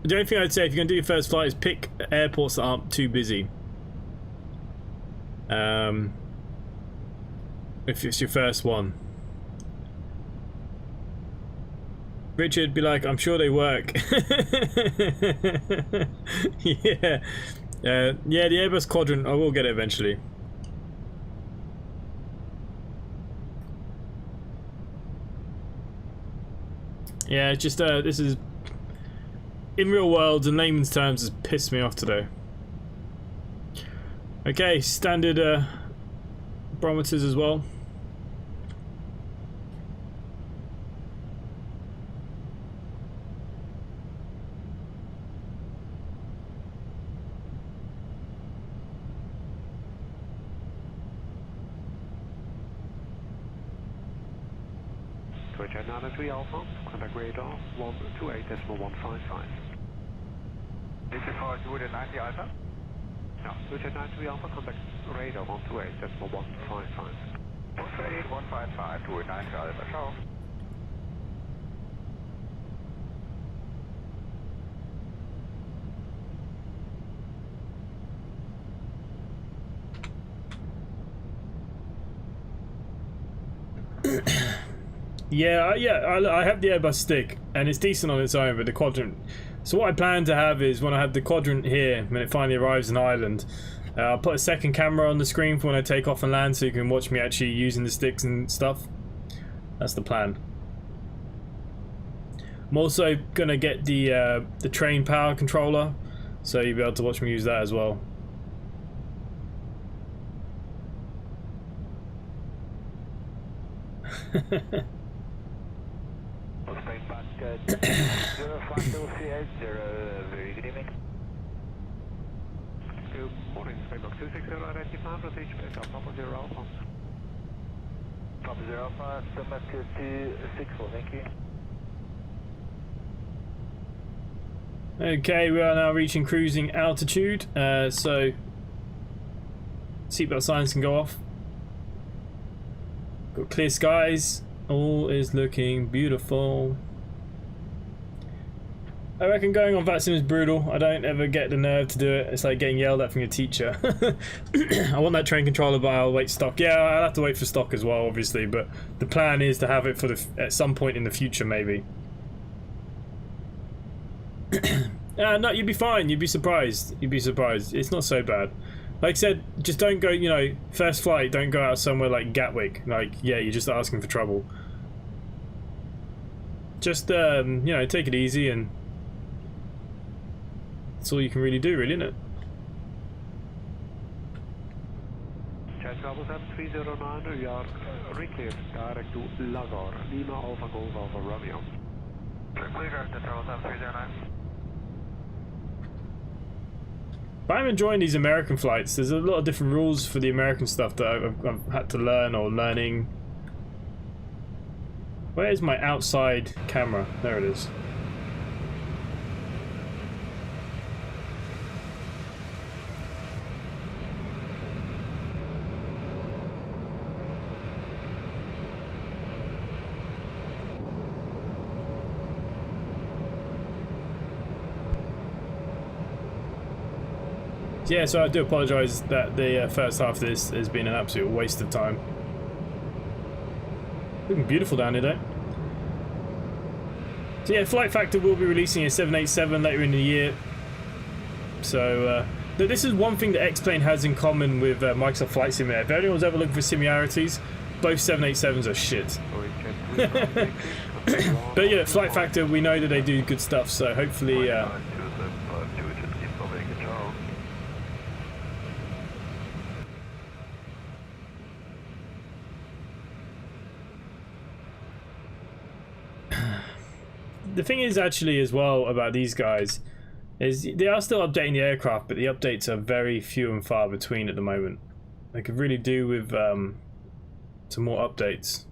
the only thing I'd say if you're going to do your first flight is pick airports that aren't too busy. If it's your first one. Richard be like, I'm sure they work. Yeah. Yeah, the Airbus Quadrant, I will get it eventually. Yeah, it's just this is in real world and layman's terms has pissed me off today. Okay, standard barometers as well. Twitch 93 Alpha, contact radar 128.155. Is it for 290 Alpha? No, Twitch 93 Alpha, contact radar 128.155. 128.155, 290 Alpha, ciao. Yeah, I have the Airbus stick, and it's decent on its own, but the Quadrant... So what I plan to have is, when I have the Quadrant here, when it finally arrives in Ireland, I'll put a second camera on the screen for when I take off and land, so you can watch me actually using the sticks and stuff. That's the plan. I'm also going to get the train power controller, so you'll be able to watch me use that as well. Very good evening. Good morning, Spacebox 260 identified, proceed to pick up Papa 0 Alpha. Papa 0 Alpha, stomach 264, thank you. Okay, we are now reaching cruising altitude, so seatbelt signs can go off. Got clear skies, all is looking beautiful. I reckon going on vaccine is brutal. I don't ever get the nerve to do it. It's like getting yelled at from your teacher. I want that train controller, but I'll wait stock. Yeah, I'll have to wait for stock as well, obviously, but the plan is to have it for at some point in the future, maybe. No, you'd be fine. You'd be surprised. You'd be surprised. It's not so bad. Like I said, just don't go, you know, first flight, don't go out somewhere like Gatwick. Like, yeah, you're just asking for trouble. Just, you know, take it easy, and that's all you can really do, really, isn't it? Jet 77309, we are recleared direct to Lagor, Lima Alpha Golf Alpha Romeo. Clear to 77309. But I'm enjoying these American flights. There's a lot of different rules for the American stuff that I've had to learn or learning. Where is my outside camera? There it is. Yeah, so I do apologise that the first half of this has been an absolute waste of time. Looking beautiful down here though. So yeah, Flight Factor will be releasing a 787 later in the year. So this is one thing that X-Plane has in common with Microsoft Flight Simulator. If anyone's ever looking for similarities, both 787s are shit. But yeah, Flight Factor, we know that they do good stuff, so hopefully... The thing is actually as well about these guys is they are still updating the aircraft, but the updates are very few and far between at the moment. They could really do with some more updates.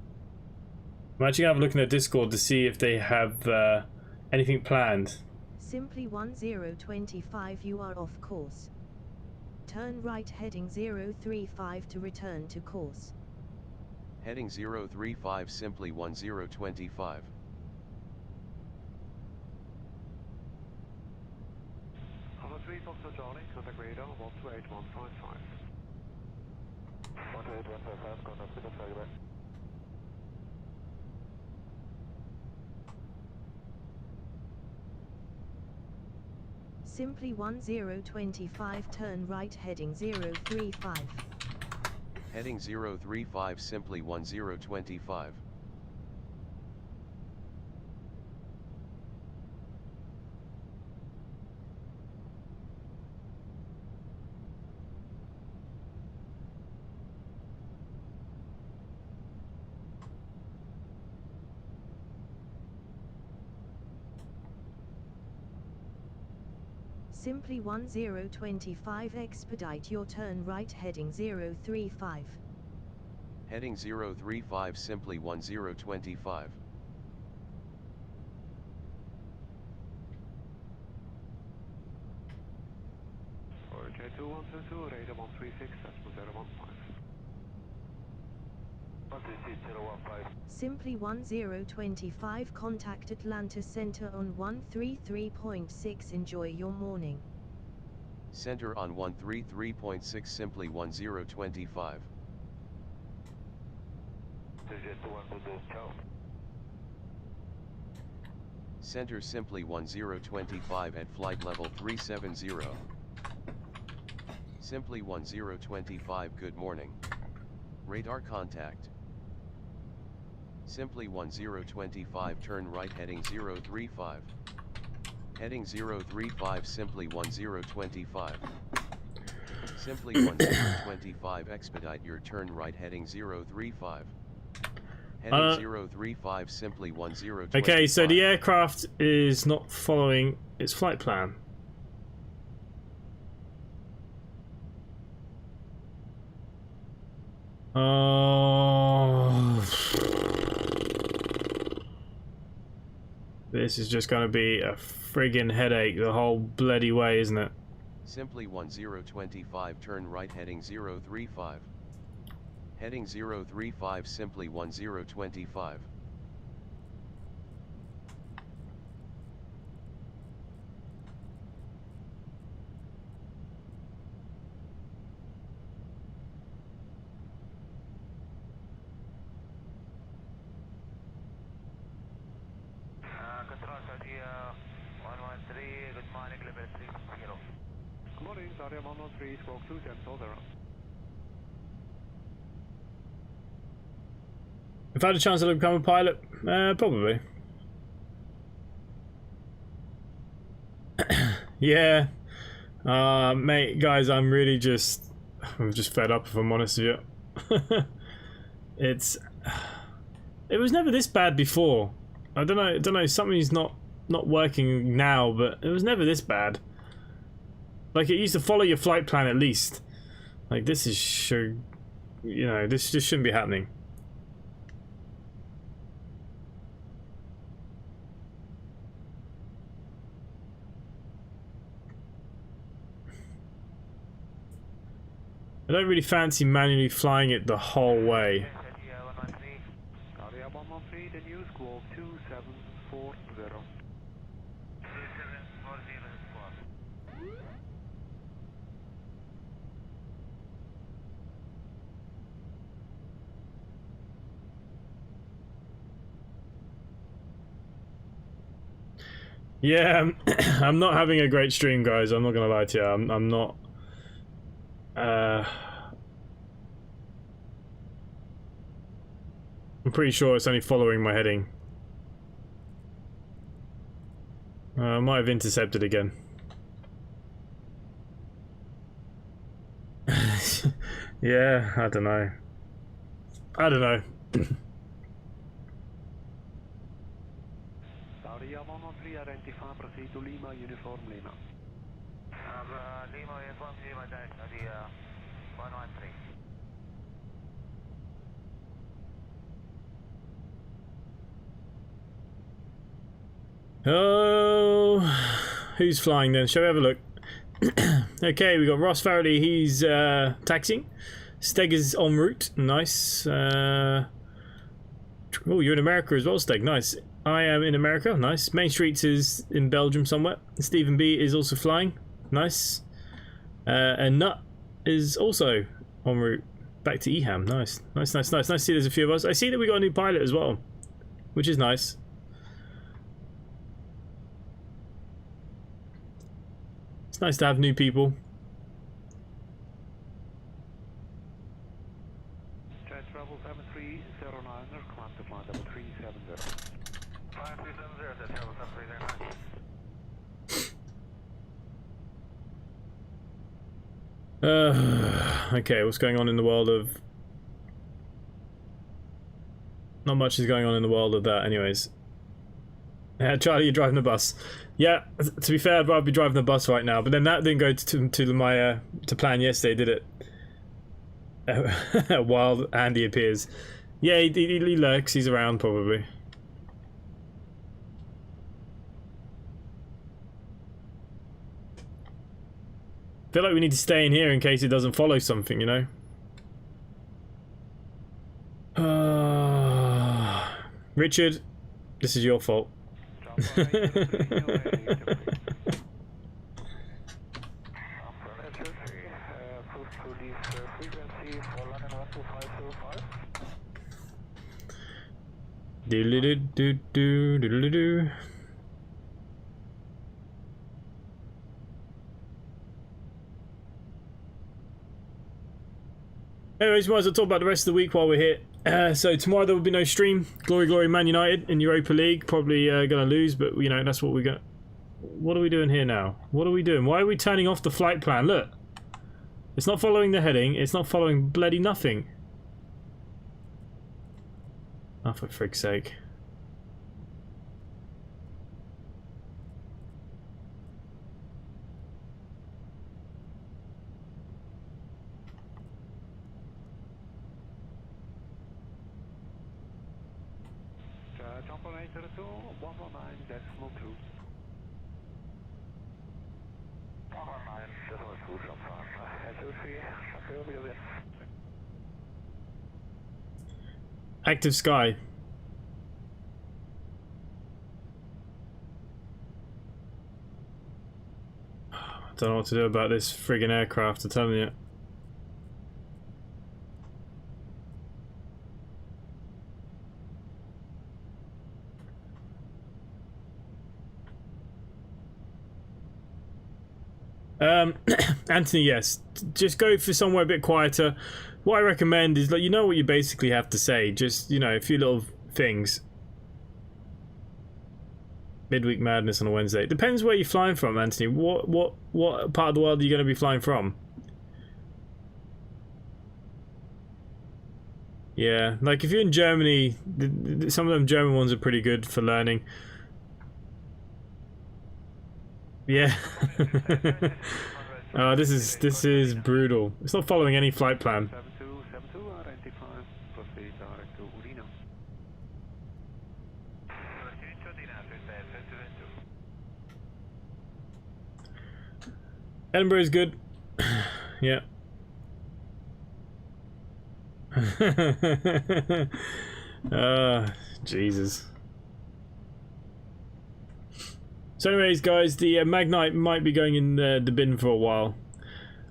I'm actually going to have a look in their Discord to see if they have anything planned. Simply 1025, you are off course. Turn right heading 035 to return to course. Heading 035 simply 1025. Alpha 3 Foxtrot Charlie, contact radar 128155. 128155, contact with the flight. Simply 1025, turn right heading 035. Heading 035 simply 1025. Simply 1025, expedite your turn right heading 035. Heading 035 simply 1025. Okay, 2122, radar 136, decimal 015. 136, 015. Simply 1025, contact Atlanta Center on 133.6, enjoy your morning. Center on 133.6 simply 1025. Center simply 1025 at flight level 370. Simply 1025, good morning. Radar contact. Simply 1025, turn right heading 035. Heading 035 simply 1025. Simply 1025, expedite your turn right heading 035. Heading 035 simply 1025. Okay, so the aircraft is not following its flight plan. This is just going to be a friggin' headache the whole bloody way, isn't it? Simply 1025, turn right heading 035. Heading 035 simply 1025. Control Sadia 113, good morning, level 30. Good morning, Sadia 113, squawk 2, hold around. If I had a chance to become a pilot, probably. Yeah, mate, guys, I'm just fed up if I'm honest with you. It was never this bad before. I don't know, something's not working now, but it was never this bad. Like, it used to follow your flight plan at least. Like, this is sure, you know, this just shouldn't be happening. I don't really fancy manually flying it the whole way. Area 113, the new squawk 2740. Yeah, I'm not having a great stream, guys. I'm not gonna lie to you. I'm not. I'm pretty sure it's only following my heading. I might have intercepted again. Yeah, I don't know. I don't know. Area 113, identify, proceed to Lima, uniform Lima. Lima uniform Lima, area 113. Oh, who's flying then? Shall we have a look? Okay, we got Ross Farrelly. He's taxiing. Steg is en route. Nice. Oh, you're in America as well, Steg. Nice. I am in America. Nice. Main Streets is in Belgium somewhere. Stephen B is also flying. Nice. And Nut is also en route back to Eham. Nice. Nice to see there's a few of us. I see that we got a new pilot as well, which is nice. It's nice to have new people. Jet travel 7309, command to flight level 370. 5370, jet travel 7309. Okay, what's going on in the world of... Not much is going on in the world of that, anyways. Charlie, you're driving the bus. Yeah, to be fair, I'd rather be driving the bus right now, but then that didn't go to my to plan yesterday, did it? While Andy appears. Yeah, he lurks, he's around probably. I feel like we need to stay in here in case it doesn't follow something, you know? Richard, this is your fault. Do-do-do-do-do-do-do-do. Anyways, might as well talk about the rest of the week while we're here. So tomorrow there will be no stream. Glory Man United in Europa League. Probably gonna lose, but you know, that's what we're gonna... What are we doing here now? What are we doing? Why are we turning off the flight plan? Look. It's not following the heading. It's not following bloody nothing. Oh, for frig's sake. Jump on 802, 119.2. 119.2, jump on. Active sky. I don't know what to do about this friggin' aircraft, I'm telling you. Anthony, yes. Just go for somewhere a bit quieter. What I recommend is, like, you know what you basically have to say. Just, you know, a few little things. Midweek madness on a Wednesday. Depends where you're flying from, Anthony. What part of the world are you going to be flying from? Yeah, like if you're in Germany, some of them German ones are pretty good for learning. Yeah. This is brutal. It's not following any flight plan. 7272, identify, proceed direct to Udine. Edinburgh is good. Yeah. Jesus. So anyways, guys, the Magknight might be going in the bin for a while.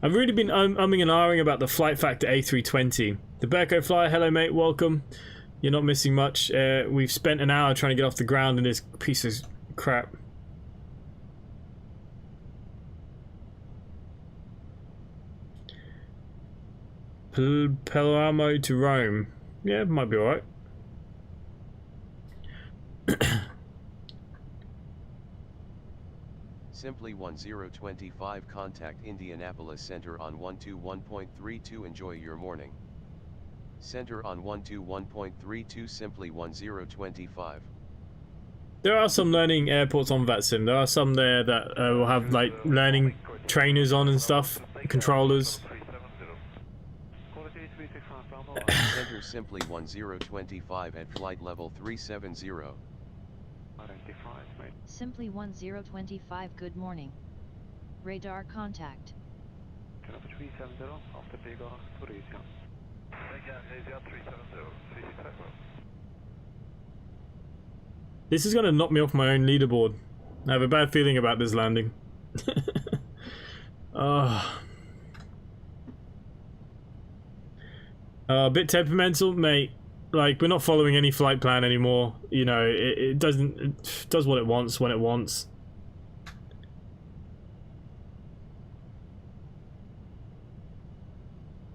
I've really been umming and ahhing about the Flight Factor A320. The Berko Flyer, hello mate, welcome. You're not missing much. We've spent an hour trying to get off the ground in this piece of crap. Palermo to Rome. Yeah, might be alright. Simply 1025 contact Indianapolis Center on 121.32. Enjoy your morning. Center on 121.32 simply 1025. There are some learning airports on VATSIM. There are some there that will have like learning trainers on and stuff, controllers. Center simply 1025 at flight level 370. Simply 1025, good morning. Radar contact. Canada 370, after takeoff to Asia. Asia 370, 365. This is going to knock me off my own leaderboard. I have a bad feeling about this landing. A bit temperamental, mate. Like, we're not following any flight plan anymore. You know, it does what it wants when it wants.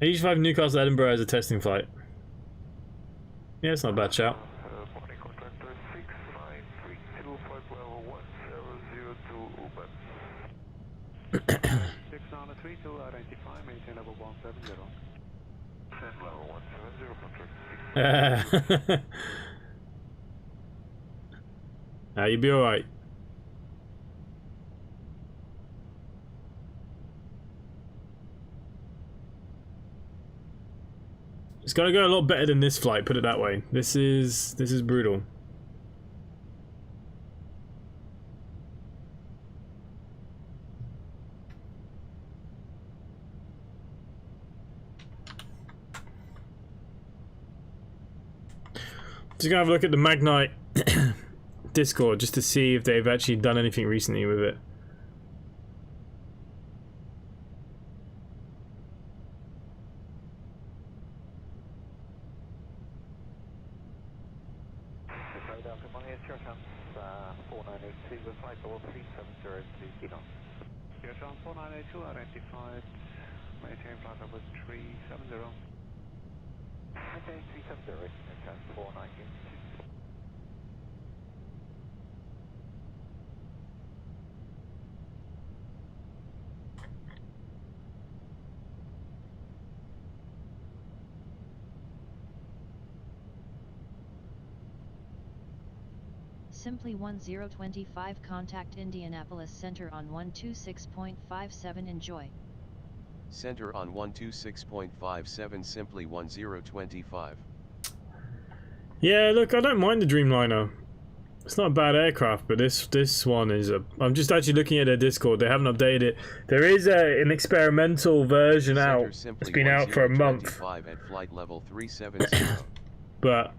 H5 Newcastle Edinburgh as a testing flight. Yeah, it's not a bad shout. Morning contractor 6932, flight level 1002 Uber. 6932, identify, maintain level 170. Send level 170, contract 6. You'll be alright. It's gotta go a lot better than this flight, put it that way. This is brutal. Just gonna have a look at the Magknight Discord just to see if they've actually done anything recently with it. Yes, on 4982, identified, maintain flight level 370. Okay, 370, chance 492. Simply 1025, contact Indianapolis Center on 126.57. Enjoy. Center on 126.57 simply 1025. Yeah, look, I don't mind the Dreamliner. It's not a bad aircraft, but this one is a... I'm just actually looking at their Discord. They haven't updated it. There is an experimental version out. It's been out for a month. At flight level 370. But...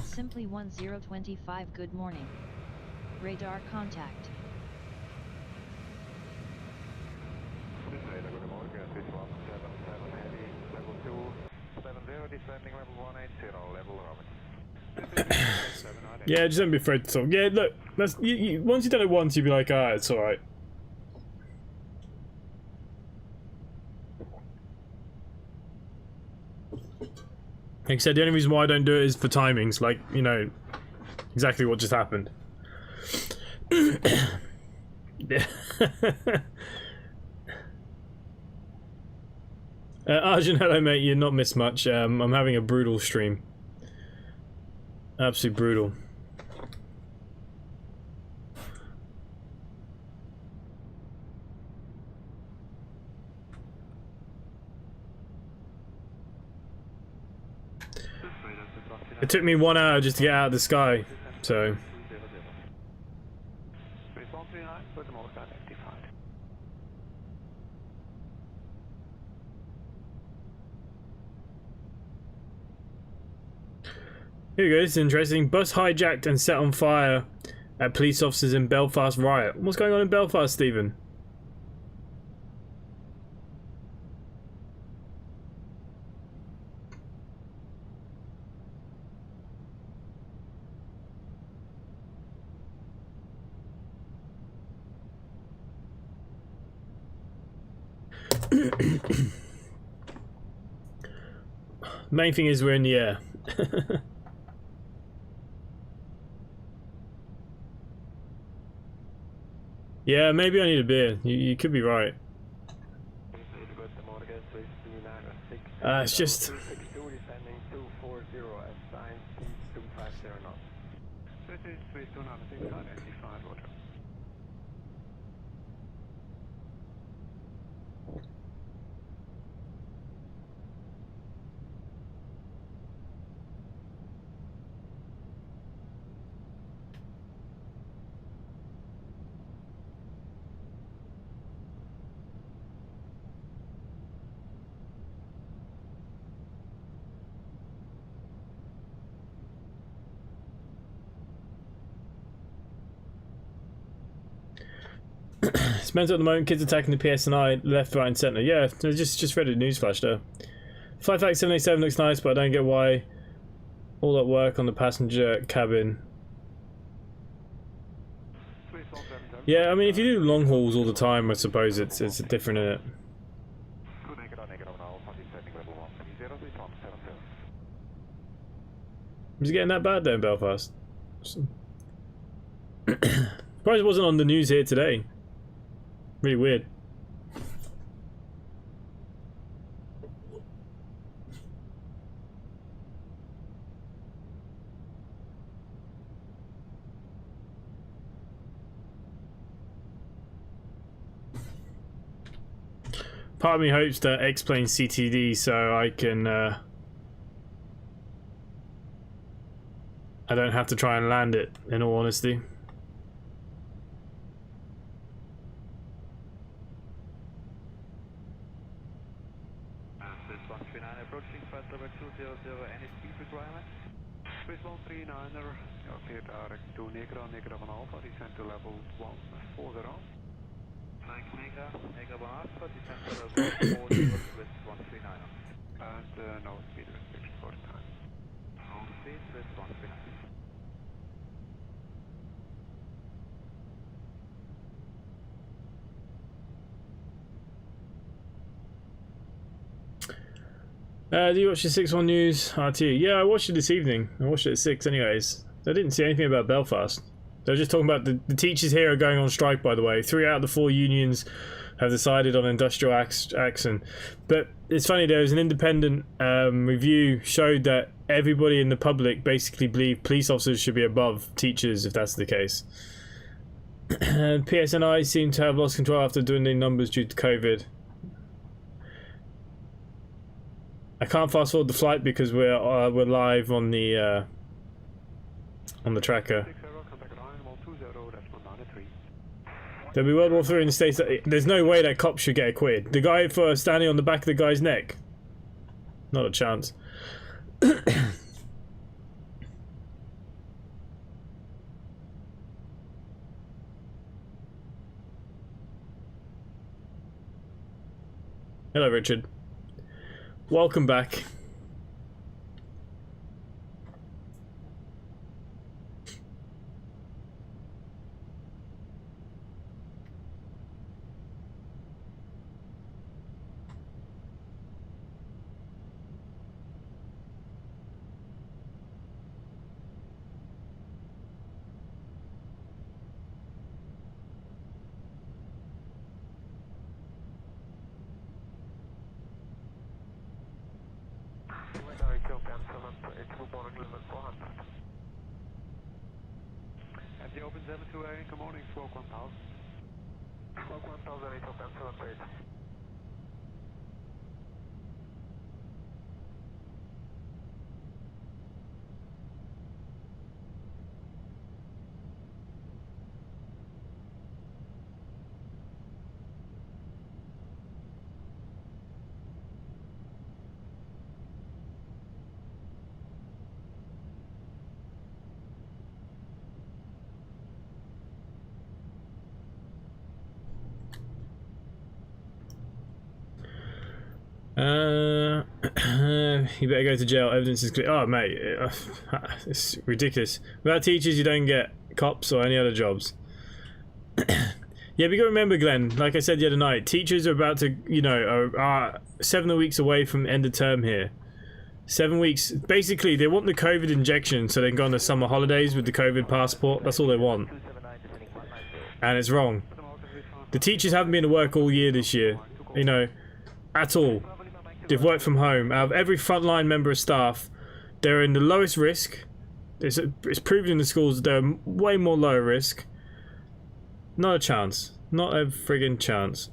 Simply 1025, good morning. Radar contact. Good morning, switch 177 heavy, level 270, descending level 180, level Roman. yeah, just don't be afraid to talk. Yeah, look, that's, once you've done it once, you'll be like, ah, it's alright. Like I said, the only reason why I don't do it is for timings, like, you know, exactly what just happened. Arjun, hello mate, you're not missed much. I'm having a brutal stream. Absolutely brutal. It took me 1 hour just to get out of the sky, so... Here we go, this is interesting. Bus hijacked and set on fire at police officers in Belfast riot. What's going on in Belfast, Stephen? Main thing is we're in the air. Yeah, maybe I need a beer. You could be right. It's just... It's mental at the moment. Kids attacking the PSNI left, right, and centre. Yeah, I just read a newsflash there. Flight Fact 787 looks nice, but I don't get why all that work on the passenger cabin. Yeah, I mean, if you do long hauls all the time, I suppose it's different, isn't it? Is it getting that bad there in Belfast? Surprised it wasn't on the news here today. Really weird. Part of me hopes that X planes CTD so I can I don't have to try and land it, in all honesty. Approaching flight level 200, any speed requirement? Swiss 139er, clear direct to Negra, Negra 1 Alpha, descend to level 140. Thank Negra, Negra 1 Alpha, descend to level 140, Swiss 139er. And no speed restriction for the time. No speed, Swiss 139er. Do you watch the 6-1 News RT? Yeah, I watched it this evening. I watched it at 6 anyways. I didn't see anything about Belfast. They were just talking about the teachers here are going on strike, by the way. 3 out of the 4 unions have decided on industrial action. But it's funny, there was an independent review showed that everybody in the public basically believe police officers should be above teachers, if that's the case. And PSNI seem to have lost control after doing the numbers due to COVID. I can't fast forward the flight because we're live on the tracker. There'll be World War III in the States. There's no way that cop should get acquitted. The guy for standing on the back of the guy's neck. Not a chance. Hello, Richard. Welcome back. At the open 728, good morning, smoke 1000. Smoke 1000, 8 top and 7 You better go to jail. Evidence is clear. Oh, mate, it's ridiculous. Without teachers, you don't get cops or any other jobs. Yeah, but you gotta remember, Glenn, like I said the other night, teachers are about to, you know, are 7 weeks away from end of term here. 7 weeks. Basically, they want the COVID injection so they can go on the summer holidays with the COVID passport. That's all they want. And it's wrong. The teachers haven't been to work all year this year, you know, at all. They've worked from home. Out of every frontline member of staff, they're in the lowest risk. It's proven in the schools that they're way more low risk. Not a chance. Not a friggin' chance.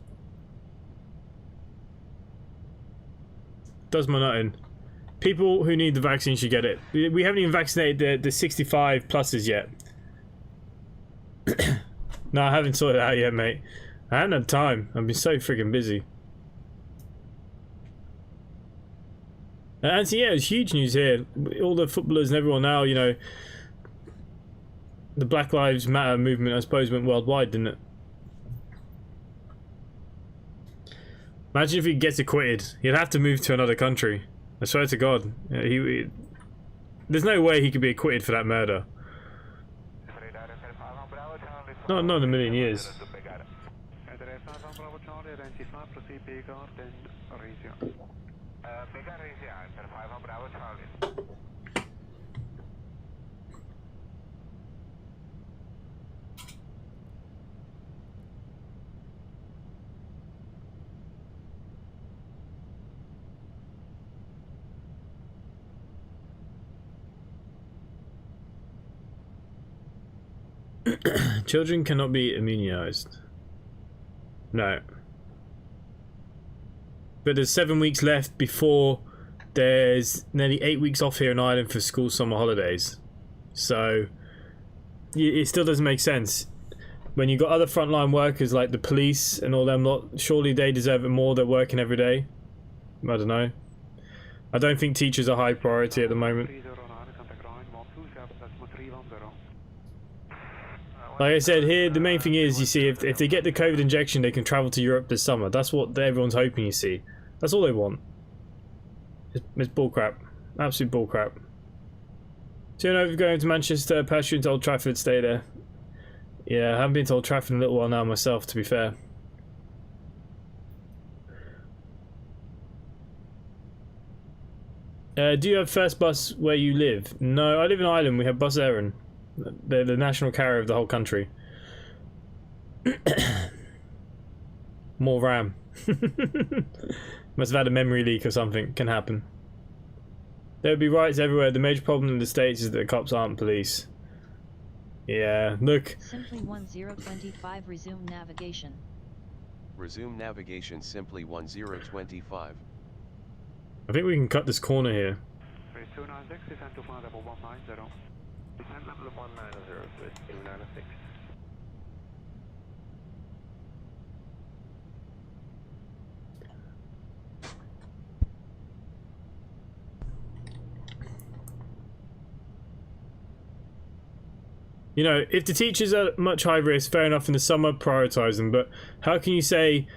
Does my nut in. People who need the vaccine should get it. We haven't even vaccinated the 65 pluses yet. No, I haven't sorted it out yet, mate. I haven't had time. I've been so friggin' busy. And so yeah, it's huge news here. All the footballers and everyone now, you know, the Black Lives Matter movement, I suppose, went worldwide, didn't it? Imagine if he gets acquitted. He'd have to move to another country. I swear to God. There's no way he could be acquitted for that murder. Not in a million years. Children cannot be immunized. No. But there's 7 weeks left before there's nearly 8 weeks off here in Ireland for school summer holidays. So it still doesn't make sense. When you've got other frontline workers like the police and all them lot, surely they deserve it more. They're working every day. I don't know. I don't think teachers are high priority at the moment. Like I said here, the main thing is, you see, if they get the COVID injection, they can travel to Europe this summer. That's what everyone's hoping, you see. That's all they want. It's bullcrap. Absolute bullcrap. So, you know, if you're going to Manchester, pass you into Old Trafford, stay there. Yeah, I haven't been to Old Trafford in a little while now myself, to be fair. Do you have first bus where you live? No, I live in Ireland. We have Bus Éireann. They're the national carrier of the whole country. More RAM. Must have had a memory leak or something. Can happen. There would be riots everywhere. The major problem in the States is that the cops aren't police. Yeah, look. Simply 1025, resume navigation. Resume navigation, simply 1025. I think we can cut this corner here. 296, descend to flight level 190. Descend level 190, Swiss 296. You know, if the teachers are much high risk, fair enough, in the summer, prioritise them. But how can you say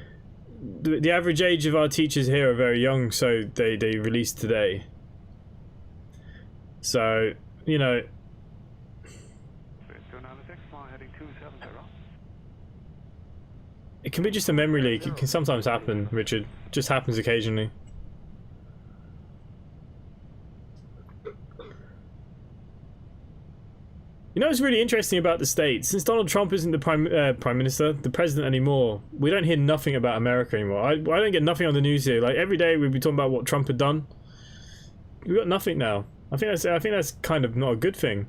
the average age of our teachers here are very young, so they released today? So, you know... It can be just a memory leak. It can sometimes happen, Richard. It just happens occasionally. You know what's really interesting about the States? Since Donald Trump isn't the prime minister, the president anymore, we don't hear nothing about America anymore. I don't get nothing on the news here. Like, every day we'd be talking about what Trump had done. We've got nothing now. I think that's kind of not a good thing.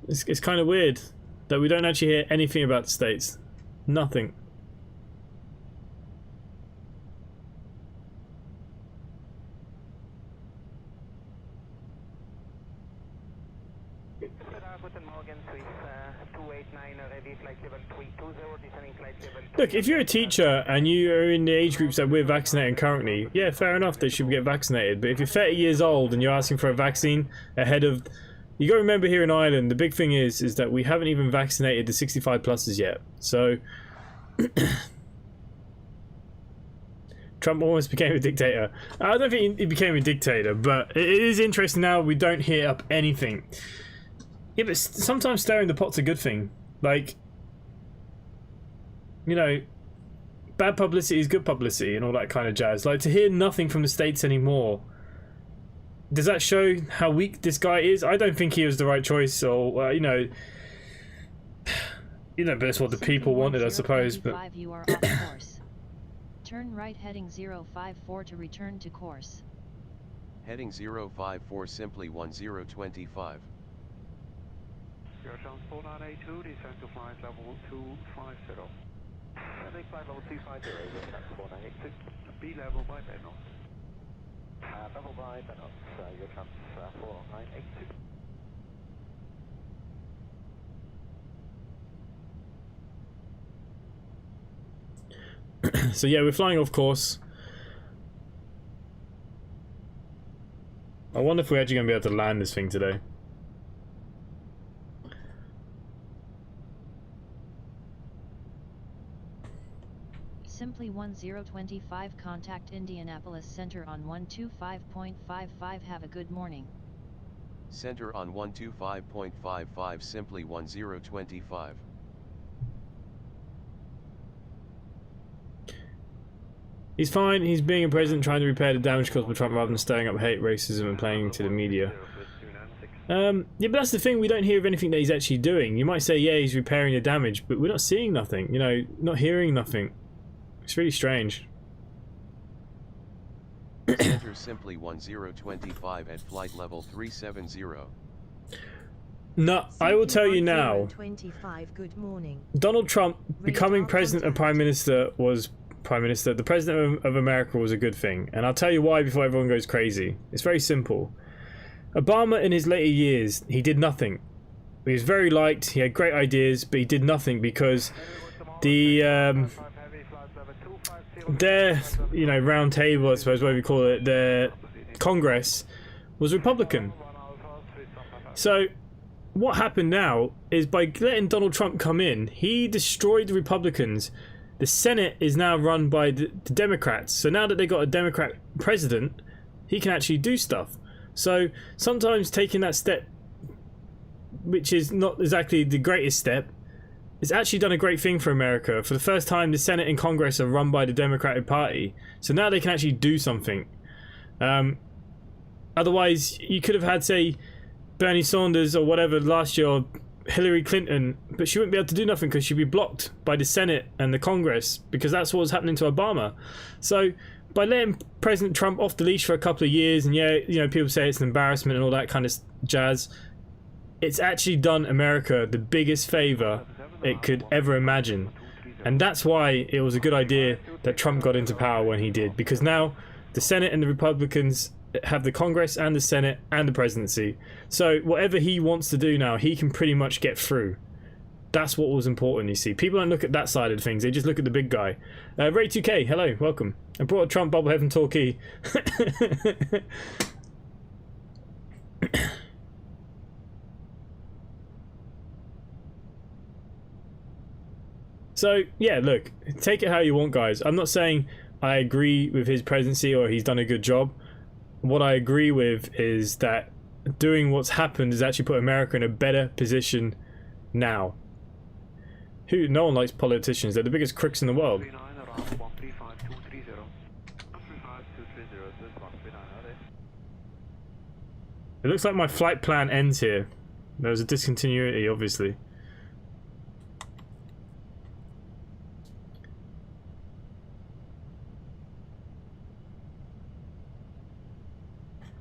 It's kind of weird that we don't actually hear anything about the States. Nothing. Look, if you're a teacher and you are in the age groups that we're vaccinating currently, yeah, fair enough, they should get vaccinated. But if you're 30 years old and you're asking for a vaccine ahead of... You got to remember here in Ireland, the big thing is that we haven't even vaccinated the 65 pluses yet. So... Trump almost became a dictator. I don't think he became a dictator, but it is interesting now we don't hear up anything. Yeah, but sometimes stirring the pot's a good thing. Like... You know, bad publicity is good publicity and all that kind of jazz. Like, to hear nothing from the States anymore, does that show how weak this guy is? I don't think he was the right choice, or, you know, but that's what the people wanted, I suppose. But you are off course. Turn right heading 054 to return to course. Heading 054 simply 1025. Your transport on A2, descend to flight level 250. Flight level 250, transport on A2. B level by Benno. Level by Benno, your transport on A2. So yeah, we're flying off course. I wonder if we're actually going to be able to land this thing today. Simply 1025, contact Indianapolis Center on 125.55. Have a good morning. Center on 125.55 simply 1025. He's fine, he's being a president trying to repair the damage caused by Trump rather than stirring up hate, racism and playing to the media. Yeah, but that's the thing, we don't hear of anything that he's actually doing. You might say, yeah, he's repairing the damage, but we're not seeing nothing, you know, not hearing nothing. It's really strange. Center simply 1025 at flight level 370. No, I will tell you now, 25, good morning. Donald Trump becoming president and prime minister was prime minister. The president of America was a good thing. And I'll tell you why before everyone goes crazy. It's very simple. Obama in his later years, he did nothing. He was very liked, he had great ideas, but he did nothing because the their, you know, round table, I suppose, whatever you call it, their Congress was Republican. So what happened now is by letting Donald Trump come in, he destroyed the Republicans. The Senate is now run by the Democrats. So now that they got a Democrat president, he can actually do stuff. So sometimes taking that step, which is not exactly the greatest step, it's actually done a great thing for America. For the first time, the Senate and Congress are run by the Democratic Party. So now they can actually do something. Otherwise, you could have had, say, Bernie Sanders or whatever last year, or Hillary Clinton, but she wouldn't be able to do nothing because she'd be blocked by the Senate and the Congress, because that's what was happening to Obama. So by letting President Trump off the leash for a couple of years, and yeah, you know, people say it's an embarrassment and all that kind of jazz, it's actually done America the biggest favor it could ever imagine. And that's why it was a good idea that Trump got into power when he did, because now the Senate and the Republicans have the Congress and the Senate and the presidency. So whatever he wants to do now, he can pretty much get through. That's what was important, you see. People don't look at that side of things, they just look at the big guy. Ray2K, hello, welcome. I brought a Trump bobblehead from Torquay. So, yeah, look, take it how you want, guys. I'm not saying I agree with his presidency or he's done a good job. What I agree with is that doing what's happened has actually put America in a better position now. No one likes politicians. They're the biggest crooks in the world. It looks like my flight plan ends here. There was a discontinuity, obviously.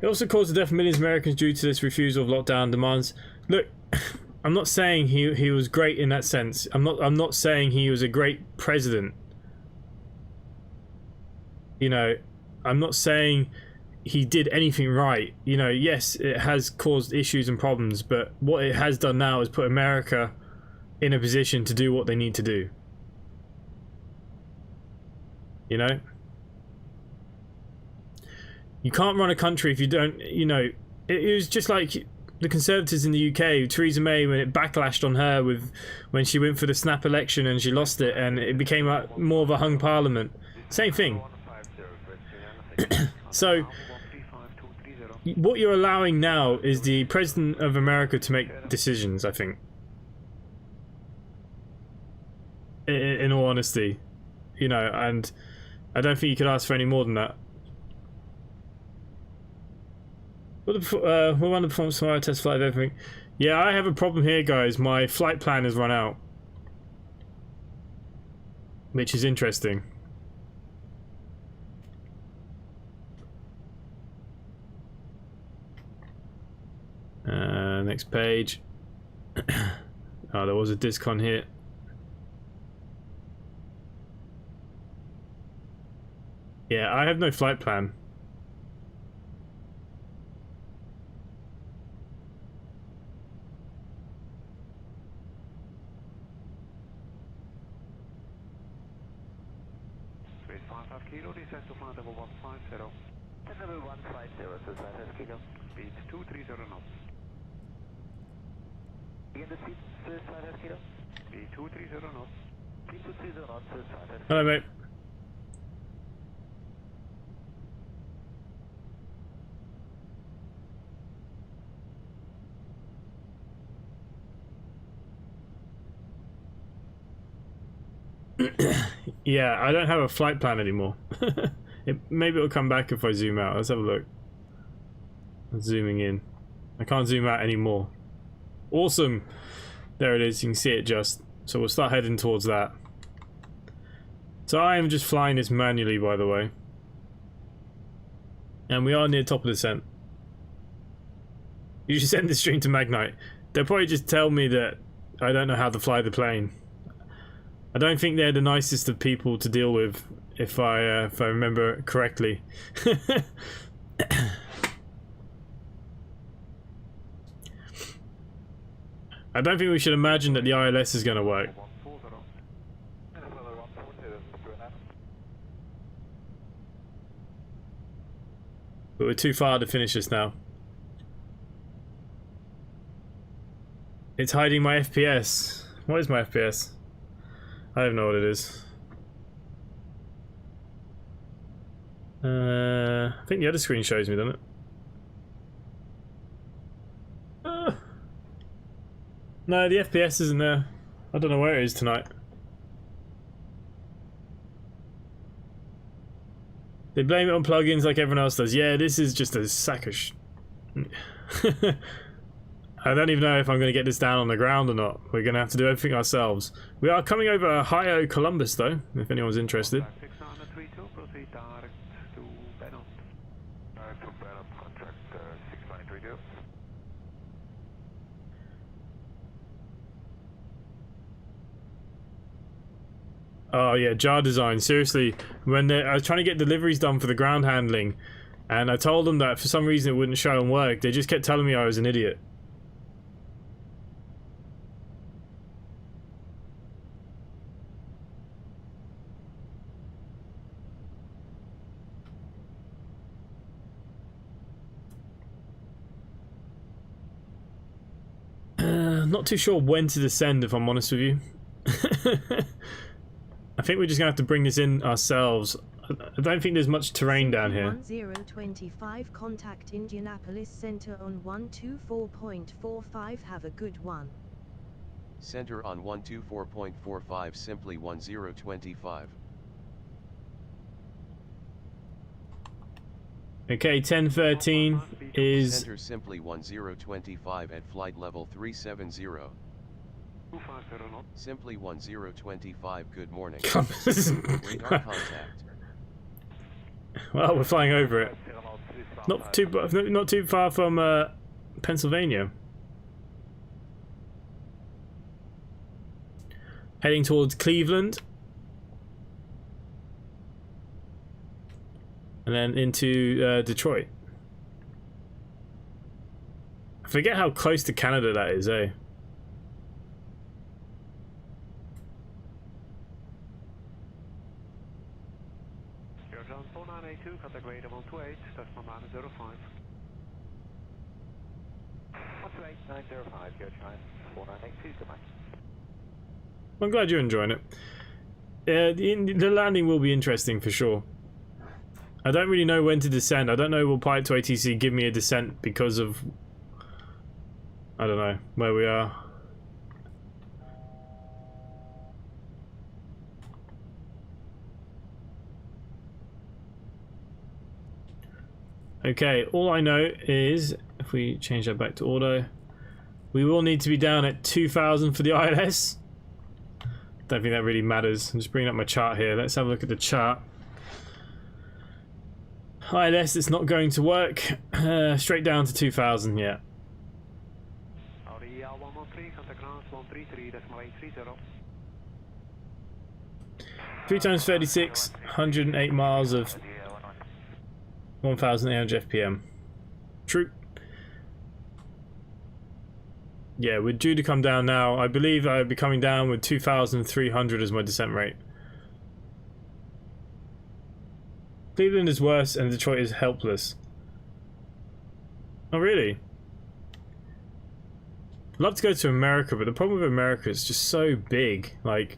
It also caused the death of millions of Americans due to this refusal of lockdown demands. Look, I'm not saying he was great in that sense. I'm not saying he was a great president. You know, I'm not saying he did anything right. You know, yes, it has caused issues and problems, but what it has done now is put America in a position to do what they need to do. You know? You can't run a country if you don't, you know, it was just like the Conservatives in the UK, Theresa May, when it backlashed on her when she went for the snap election and she lost it and it became more of a hung parliament. Same thing. So, what you're allowing now is the President of America to make decisions, I think. In all honesty. You know, and I don't think you could ask for any more than that. We'll run the performance tomorrow, test flight, everything. Yeah, I have a problem here, guys. My flight plan has run out. Which is interesting. Next page. Oh, there was a discon here. Yeah, I have no flight plan. Kilo, descend to flight level 150. Level 150, Suicide Kilo. Speed 230 knots. Begin the speed, Suicide Kilo. Speed 230 knots. Speed 230 knots, Suicide. Hello, mate. Yeah, I don't have a flight plan anymore. Maybe it'll come back if I zoom out. Let's have a look. I'm zooming in. I can't zoom out anymore. Awesome. There it is. You can see it just. So we'll start heading towards that. So I am just flying this manually, by the way. And we are near top of descent. You should send this stream to Magknight. They'll probably just tell me that I don't know how to fly the plane. I don't think they're the nicest of people to deal with, if I remember correctly. I don't think we should imagine that the ILS is going to work. But we're too far to finish this now. It's hiding my FPS. What is my FPS? I don't know what it is. I think the other screen shows me, doesn't it? No, the FPS isn't there. I don't know where it is tonight. They blame it on plugins like everyone else does. Yeah, this is just a sack of sh... I don't even know if I'm going to get this down on the ground or not. We're going to have to do everything ourselves. We are coming over Ohio, Columbus, though, if anyone's interested. Proceed direct to Bennett. Direct to Bennett, contact 6932. Oh yeah, jar design. Seriously, when I was trying to get deliveries done for the ground handling, and I told them that for some reason it wouldn't show and work, they just kept telling me I was an idiot. Not too sure when to descend, if I'm honest with you. I think we're just gonna have to bring this in ourselves. I don't think there's much terrain down here. 1025, contact Indianapolis Center on 124.45. Have a good one. Center on 124.45, simply 1025. Okay, 1013 is... Center simply 1025 at flight level 370. 250 knots. Simply 1025, good morning. Come Radar contact. Well, we're flying over it. Not too far from Pennsylvania. Heading towards Cleveland. And then into Detroit. I forget how close to Canada that is, eh? You're zone 4982, contact radar 128, decimal minus 05. 128.905, your time, 4982, goodbye. I'm glad you're enjoying it. The landing will be interesting for sure. I don't really know when to descend. I don't know will Pilot to ATC give me a descent because of... I don't know where we are. Okay, all I know is, if we change that back to auto, we will need to be down at 2,000 for the ILS. Don't think that really matters. I'm just bringing up my chart here. Let's have a look at the chart. ILS, it's not going to work. Straight down to 2,000, yeah. Audi 113, contact ground 133, decimal 830. 3 times 36, 108 miles of 1,800 FPM. True. Yeah, we're due to come down now. I believe I'll be coming down with 2,300 as my descent rate. Cleveland is worse and Detroit is helpless. Oh, really? I'd love to go to America, but the problem with America is just so big. Like,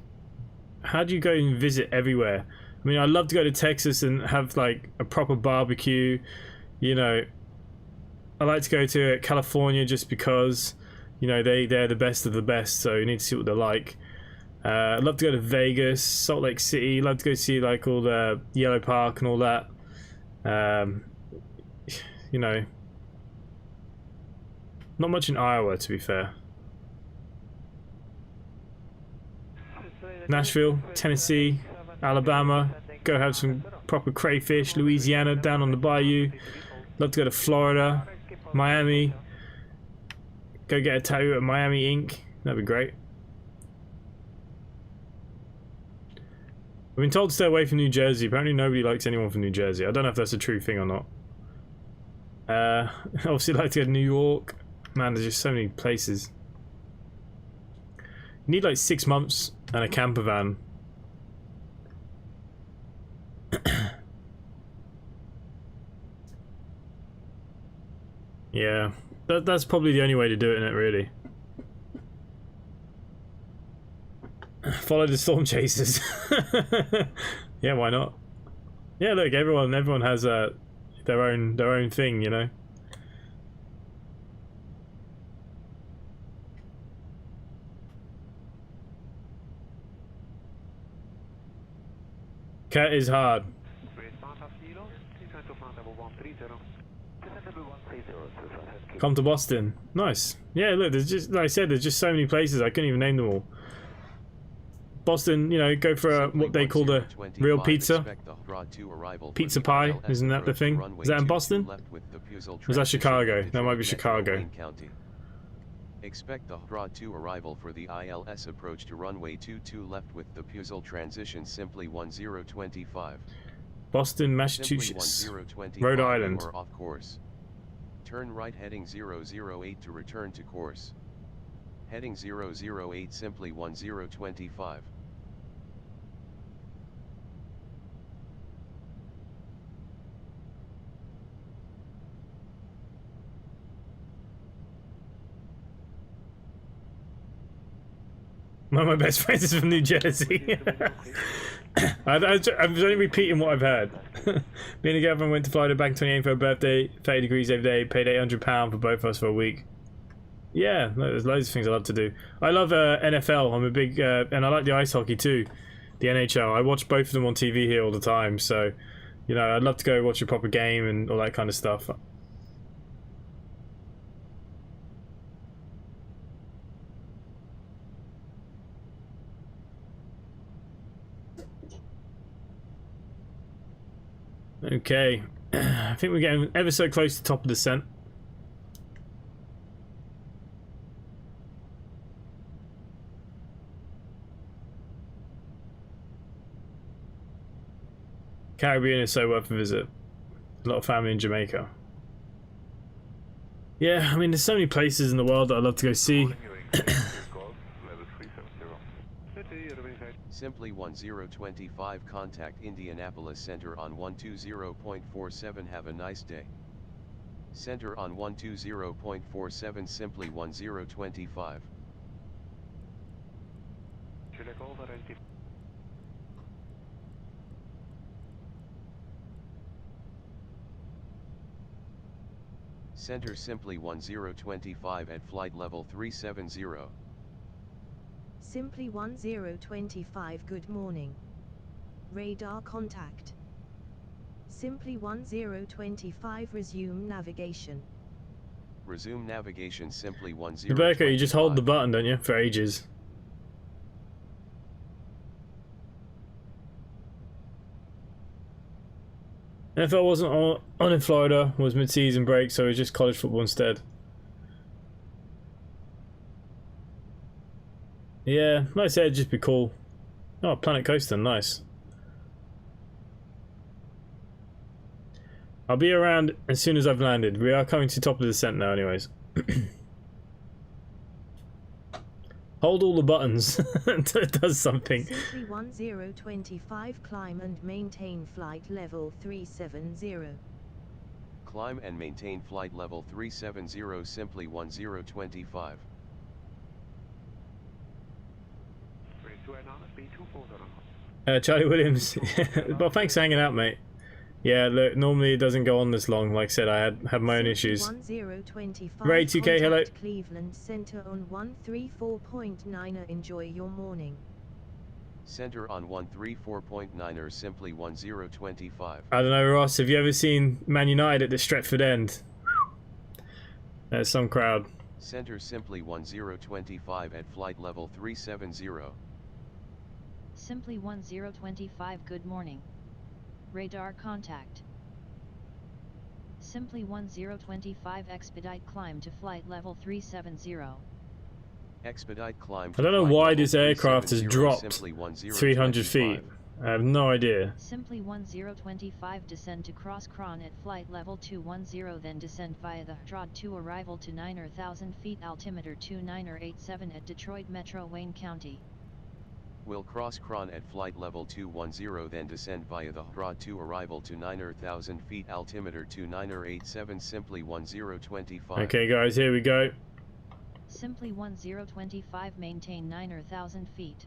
how do you go and visit everywhere? I mean, I'd love to go to Texas and have, like, a proper barbecue. You know, I like to go to California just because, you know, they're the best of the best, so you need to see what they're like. I'd love to go to Vegas, Salt Lake City. Love to go see like all the Yellow Park and all that. You know, not much in Iowa, to be fair. Nashville, Tennessee, Alabama. Go have some proper crayfish. Louisiana, down on the bayou. Love to go to Florida, Miami. Go get a tattoo at Miami Inc. That'd be great. I've been told to stay away from New Jersey. Apparently nobody likes anyone from New Jersey. I don't know if that's a true thing or not. Obviously I'd like to go to New York. Man, there's just so many places. You need like 6 months and a camper van. Yeah, that's probably the only way to do it, isn't it, really? Follow the storm chasers. Yeah, why not? Yeah, look, everyone has their own thing, you know. Cat is hard. Come to Boston. Nice. Yeah, look, there's just, like I said, there's just so many places, I couldn't even name them all. Boston, you know, go for what they call the real pizza. Pizza pie, isn't that the thing? Is that in Boston? Or is that Chicago? That might be Chicago. Expect the Rod 2 arrival for the ILS approach to runway 22 left with the Puzzle transition simply 1025. Boston, Massachusetts, Rhode Island. Or off course. Turn right heading 008 to return to course. Heading 008 simply 1025. One of my best friends is from New Jersey. I was only repeating what I've heard. Me and a girlfriend went to Florida back in 28 for her birthday, 30 degrees every day, paid £800 for both of us for a week. Yeah, there's loads of things I love to do. I love NFL, I'm a big, and I like the ice hockey too, the NHL. I watch both of them on TV here all the time, so, you know, I'd love to go watch a proper game and all that kind of stuff. Okay, I think we're getting ever so close to the top of the descent. Caribbean is so worth a visit. A lot of family in Jamaica. Yeah, I mean, there's so many places in the world that I'd love to go see. Simply 1025 contact Indianapolis Center on 120.47. Have a nice day. Center on 120.47 simply 1025. Center simply 1025 at flight level 370. Simply 1025 good morning. Radar contact. Simply 1025 resume navigation. Resume navigation simply 1025. Rebecca, you just hold the button, don't you, for ages? NFL wasn't on in Florida, was mid-season break, so it was just college football instead. Yeah, like I said, it'd just be cool. Oh, Planet Coaster, nice. I'll be around as soon as I've landed. We are coming to the top of the descent now anyways. Hold all the buttons. It does something. Simply 1025 climb and maintain flight level 370. Climb and maintain flight level 370 simply 1025. Charlie Williams. Well, thanks for hanging out, mate. Yeah, look, normally it doesn't go on this long. Like I said, I had my own issues. 1025 Ray 2K, hello. Cleveland Center on 134.9. Enjoy your morning. Center on 134.9 or simply 1025. I don't know, Ross, have you ever seen Man United at the Stretford End? There's some crowd. Center simply 1025 at flight level 370. Simply 1025 good morning. Radar contact. Simply 1025 expedite climb to flight level 370. Expedite climb. I don't know why this aircraft has dropped 300 feet. I have no idea. Simply 1025 descend to cross Cron at flight level 210, then descend via the Drod 2 arrival to 9,000 feet altimeter 2987 at Detroit Metro Wayne County. Will cross Cron at flight level 210, then descend via the Drod 2 arrival to 9,000 feet altimeter 2987 simply 1025. Okay guys, here we go. Simply 1025 maintain 9,000 feet.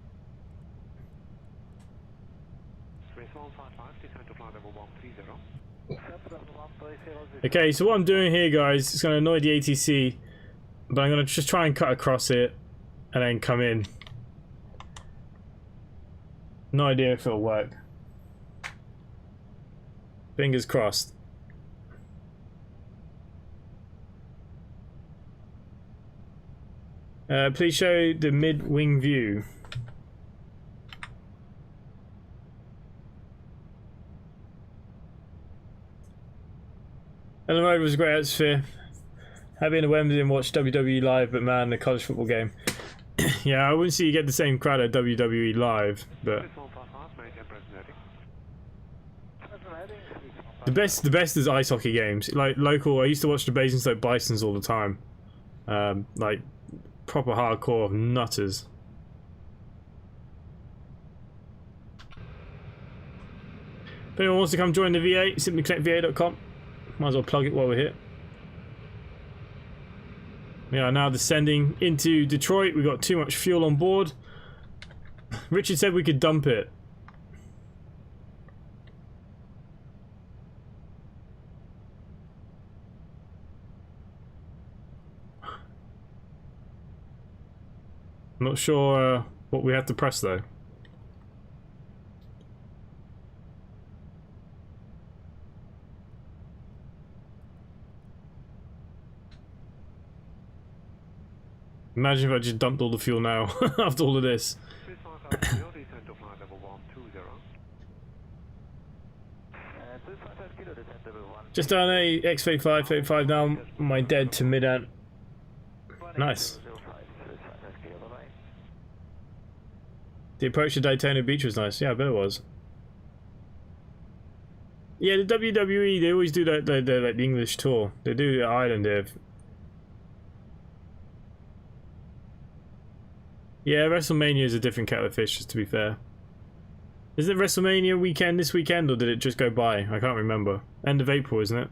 Okay, so what I'm doing here, guys, it's going to annoy the ATC, but I'm going to just try and cut across it and then come in. No idea if it'll work. Fingers crossed. Please show the mid-wing view. Ellen Road was a great atmosphere. I've been to Wembley and watched WWE live, but man, the college football game. Yeah, I wouldn't see you get the same crowd at WWE live, but the best is ice hockey games. Like local, I used to watch the Basingstoke Bisons all the time. Like proper hardcore nutters. If anyone wants to come join the V8, simplyconnectva.com. Might as well plug it while we're here. We are now descending into Detroit. We've got too much fuel on board. Richard said we could dump it. I'm not sure what we have to press though. Imagine if I just dumped all the fuel now after all of this. Just done a X35, 35 now, my dead to mid-ant. Nice. The approach to Daytona Beach was nice. Yeah, I bet it was. Yeah, the WWE, they always do that, like the English tour. They do the Ireland here. Yeah, WrestleMania is a different kettle of fish, just to be fair. Is it WrestleMania weekend this weekend, or did it just go by? I can't remember. End of April, isn't it?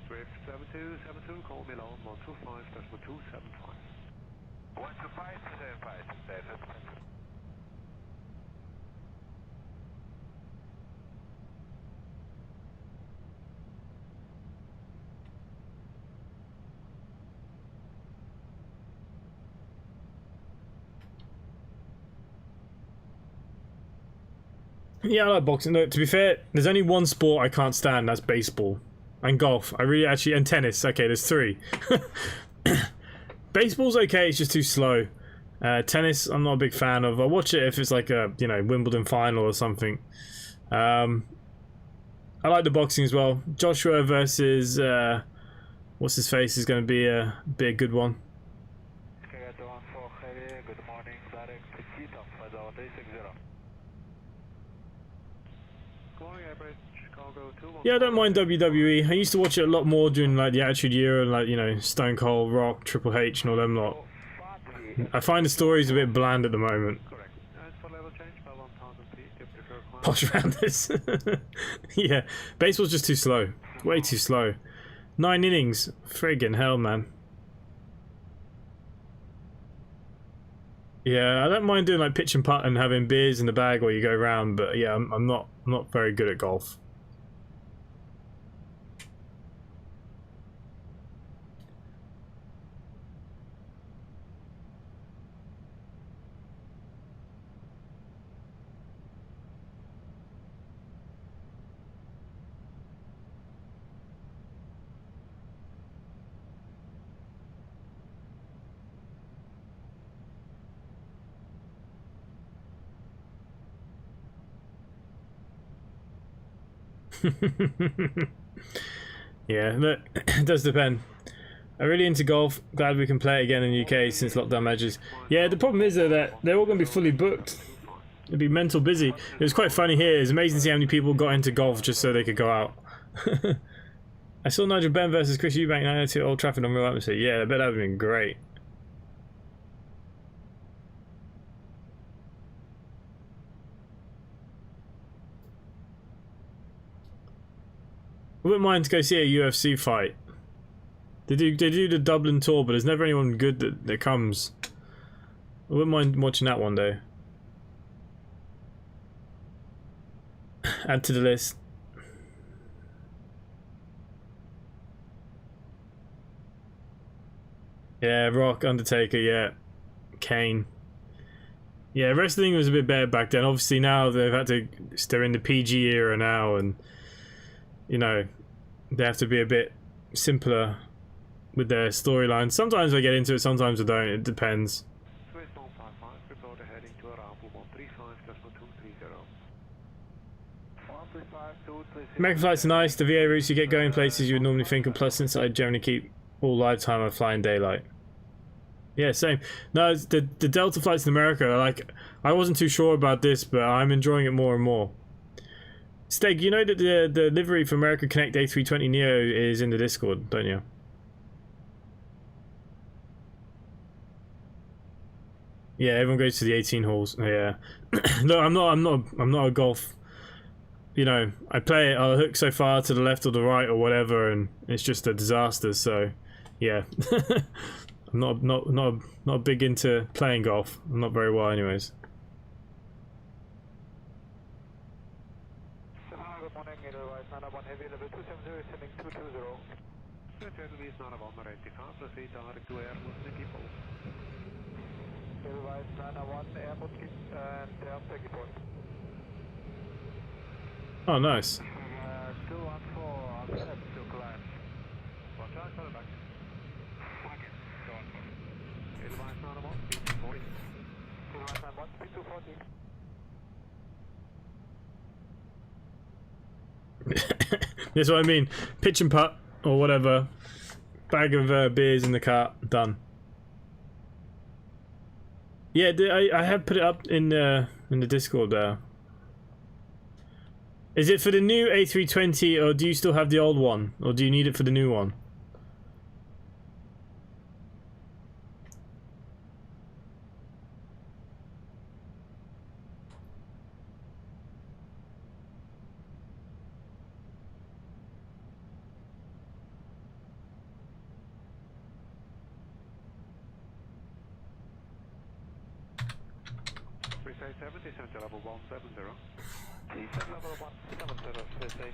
Swift 7272, call me long 125.275. 125.75, Yeah, I like boxing. No, to be fair, there's only one sport I can't stand, that's baseball. And golf. I really actually... And tennis. Okay, there's three. Baseball's okay, it's just too slow. Tennis, I'm not a big fan of. I'll watch it if it's like a, you know, Wimbledon final or something. I like the boxing as well. Joshua versus... what's his face is going to be a good one. good morning, direct to Takeoff, 50860. Yeah, I don't mind WWE. I used to watch it a lot more during like the Attitude Era, like, you know, Stone Cold, Rock, Triple H and all them lot. I find the stories a bit bland at the moment. Posh Rounders. Yeah, baseball's just too slow. Way too slow. 9 innings. Friggin' hell, man. Yeah, I don't mind doing like pitch and putt and having beers in the bag while you go round, but yeah, I'm not very good at golf. Yeah, look, it does depend. I'm really into golf. Glad we can play it again in the UK since lockdown measures. Yeah, the problem is though that they're all going to be fully booked. It'd be mental busy. It was quite funny here. It's amazing to see how many people got into golf just so they could go out. I saw Nigel Benn versus Chris Eubank 902 at Old Trafford on real atmosphere. Yeah, I bet that would have been great. I wouldn't mind to go see a UFC fight. They do the Dublin tour, but there's never anyone good that comes. I wouldn't mind watching that one day. Add to the list. Yeah, Rock, Undertaker, yeah. Kane. Yeah, wrestling was a bit better back then. Obviously now they're in the PG era now, and you know, they have to be a bit simpler with their storylines. Sometimes I get into it, sometimes I don't. It depends. American flights are nice. The VA routes you get going places you would normally think of. Plus, since I generally keep all live time, I fly in daylight. Yeah, same. No, the Delta flights in America, like, I wasn't too sure about this, but I'm enjoying it more and more. Steg, you know that the livery for American Connect A320neo is in the Discord, don't you? Yeah, everyone goes to the 18 holes. Yeah. No, I'm not a golf. You know, I play it. I'll hook so far to the left or the right or whatever, and it's just a disaster. So, yeah, I'm not big into playing golf. I'm not very well, anyways. Good morning, Edelweiss 901 Heavy, level 270, sending 220. Turtle is not a 185, proceed direct to Airport Nikipol. Advise 901 Airport and taxi point. Oh, nice. 214, accept to climb. Watch out, coming back. Advise 901, speed 240. Advise 901, speed 240. That's what I mean. Pitch and putt or whatever. Bag of beers in the car. Done. Yeah, I have put it up in the Discord there. Is it for the new A320 or do you still have the old one? Or do you need it for the new one? Say 70, center level 170. Descent level 170, Swiss A7.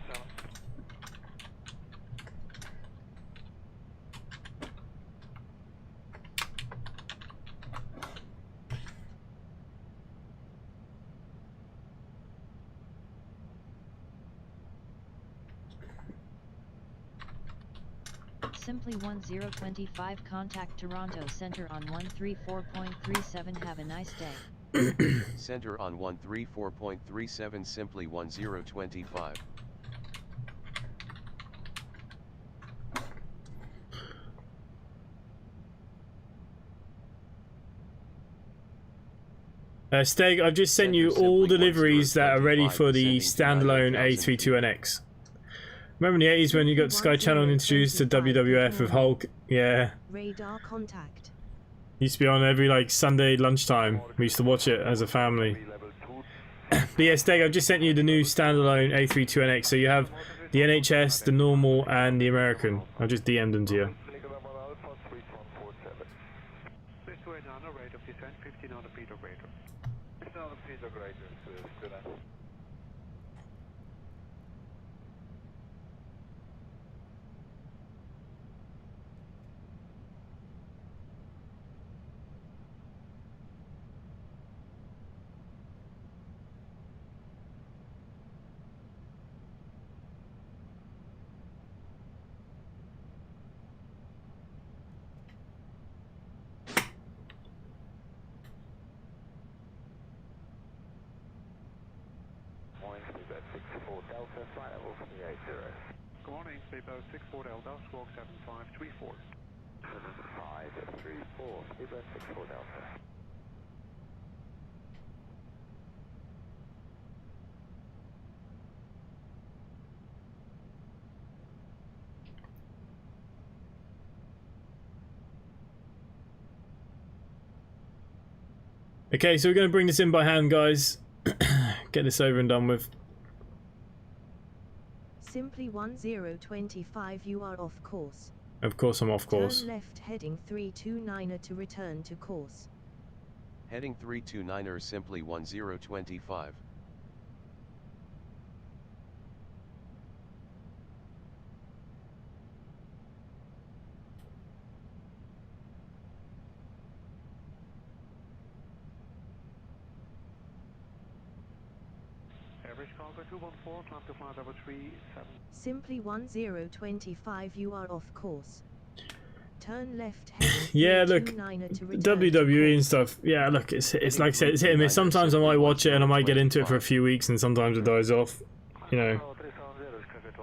Simply 1025 contact Toronto Center on 134.37. Have a nice day. Center on 134.37 simply 1025. Steg, I've just sent you all deliveries that are ready for the standalone A32NX. Remember in the 80s when you got Sky Channel introduced to WWF with Hulk? Yeah. Radar contact. Used to be on every like Sunday lunchtime. We used to watch it as a family. But yeah, Steg, I've just sent you the new standalone A32NX. So you have the NHS, the normal, and the American. I've just DM'd them to you. This way down, rate of descent 15 on the feet of greater. 15 on the feet of greater, good enough. Morning, speedboat 64 Delta, flight level 380. Good morning, speedboat 64 Delta, squawk 7534. 7534, speedboat 64 Delta. Okay, so we're going to bring this in by hand, guys. Get this over and done with. Simply 1025, you are off course. Of course I'm off course. Turn left heading 329er to return to course. Heading 329er simply 1025. Average cargo 214, climb to flight level 37. Simply 1025, you are off course. Turn left heading Yeah, look, 329er to return to WWE and course. stuff. Yeah, look, it's like I said, it's hit and miss. Sometimes I might watch it and I might get into it for a few weeks, and sometimes it dies off. You know. Oh, 370 is clear to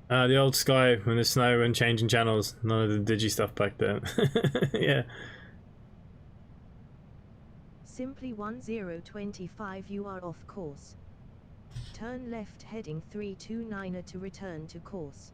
14. The old Sky when the snow and changing channels. None of the digi stuff back then. Yeah. Simply 1025, you are off course. Turn left heading 329er to return to course.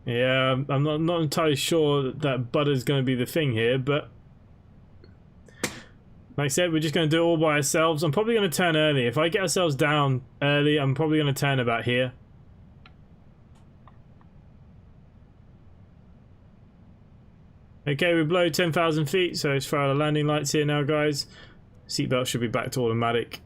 Yeah, I'm not entirely sure that butter's going to be the thing here, but like I said, we're just going to do it all by ourselves. I'm probably going to turn early. If I get ourselves down early, I'm probably going to turn about here. Okay, we blow 10,000 feet, so let's throw out the landing lights here now, guys. Seatbelt should be back to automatic.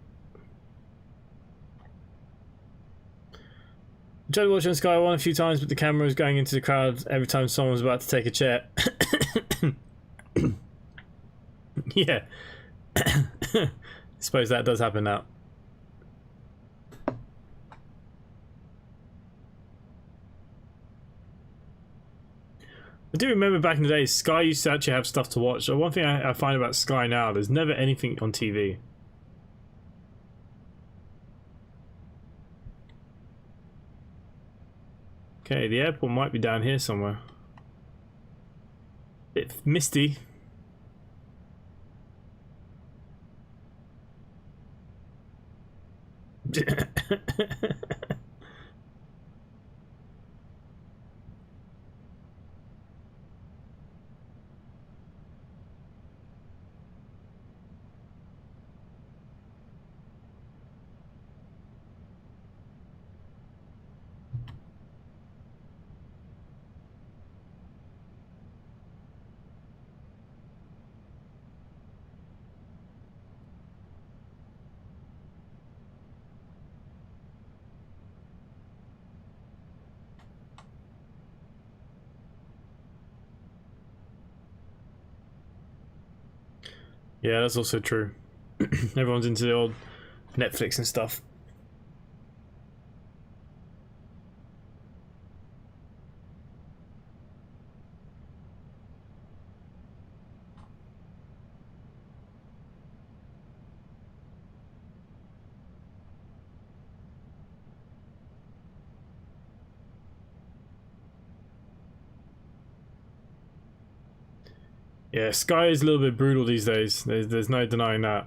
I tried watching Sky One a few times, but the camera was going into the crowd every time someone was about to take a chair. Yeah. I suppose that does happen now. I do remember back in the day, Sky used to actually have stuff to watch. So one thing I find about Sky now, there's never anything on TV. Okay, the airport might be down here somewhere. Bit misty. Yeah, that's also true. Everyone's into the old Netflix and stuff. Yeah, Sky is a little bit brutal these days. There's no denying that.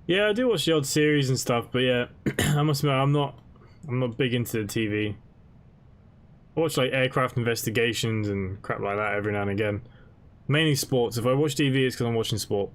Yeah, I do watch the old series and stuff, but yeah, I must admit I'm not big into the TV. I watch like aircraft investigations and crap like that every now and again. Mainly sports. If I watch TV, it's because I'm watching sport.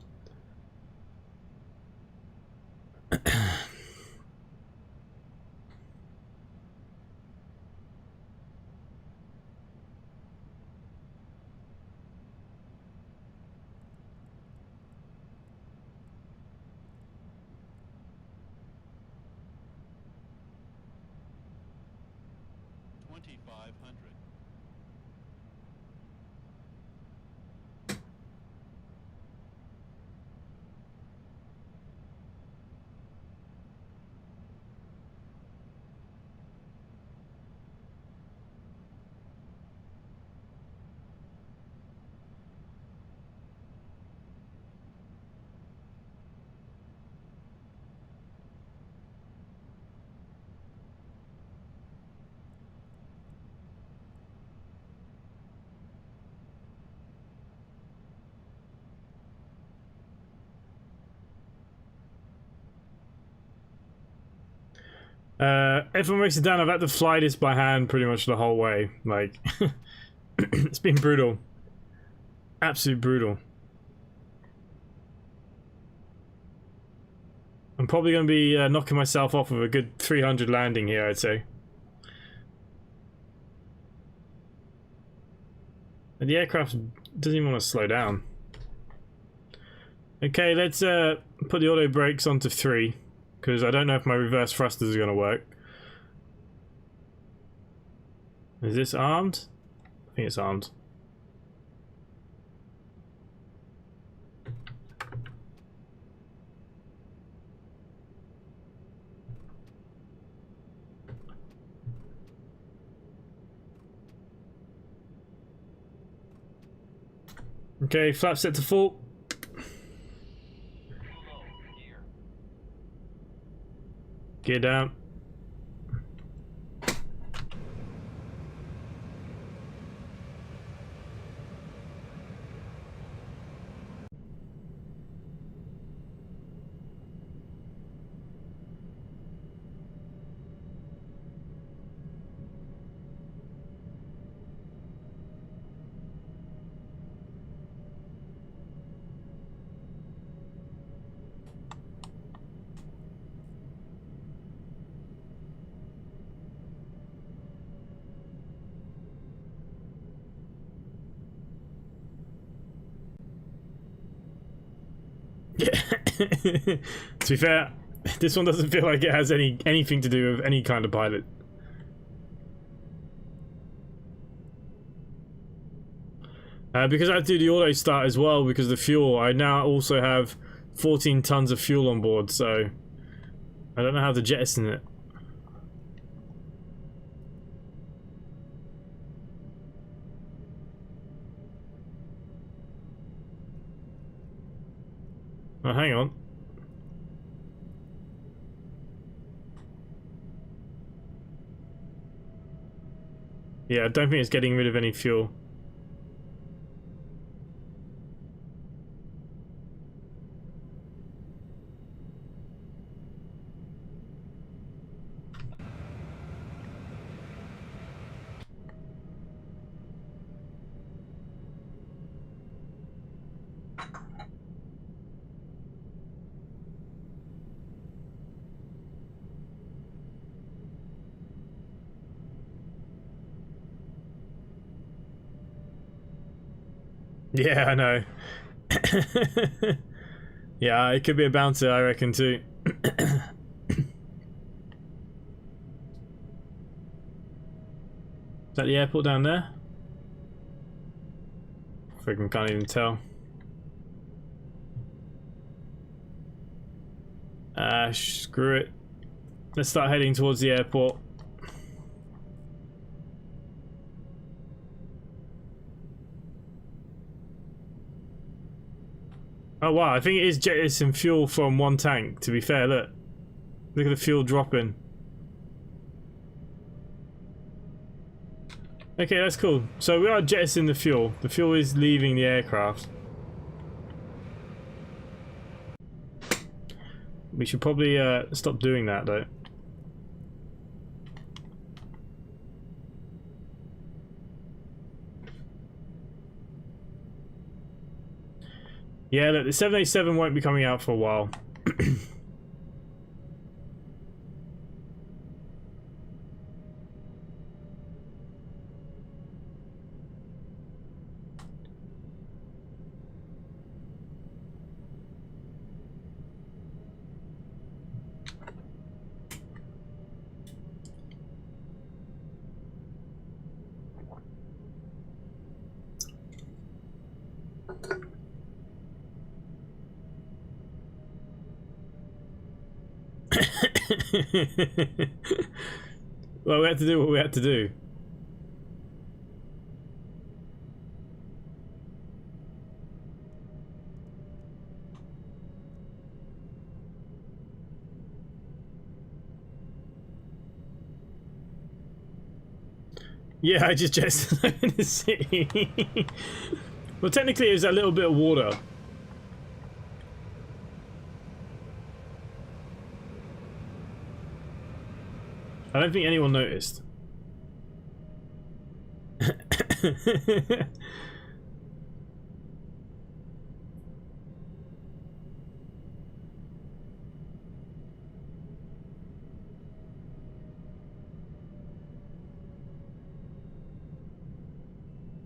Everyone makes it down. I've had to fly this by hand pretty much the whole way. Like, it's been brutal. Absolute brutal. I'm probably going to be knocking myself off with a good 300 landing here, I'd say. And the aircraft doesn't even want to slow down. Okay, let's put the auto brakes onto 3, because I don't know if my reverse thrusters are going to work. Is this armed? I think it's armed. Okay, flap set to full. Gear down. To be fair, this one doesn't feel like it has anything to do with any kind of pilot. Because I have to do the auto start as well because of the fuel, I now also have 14 tons of fuel on board, so I don't know how to jettison it. Oh, hang on. Yeah, I don't think it's getting rid of any fuel. Yeah, I know. Yeah, it could be a bouncer, I reckon, too. Is that the airport down there? Freaking can't even tell. Screw it. Let's start heading towards the airport. Oh wow, I think it is jettisoning fuel from one tank, to be fair, look. Look at the fuel dropping. Okay, that's cool. So we are jettisoning the fuel. The fuel is leaving the aircraft. We should probably stop doing that though. Yeah, look, the 787 won't be coming out for a while. Well, we had to do what we had to do. Yeah, I just jettisoned in the city. Well, technically it was a little bit of water. I don't think anyone noticed.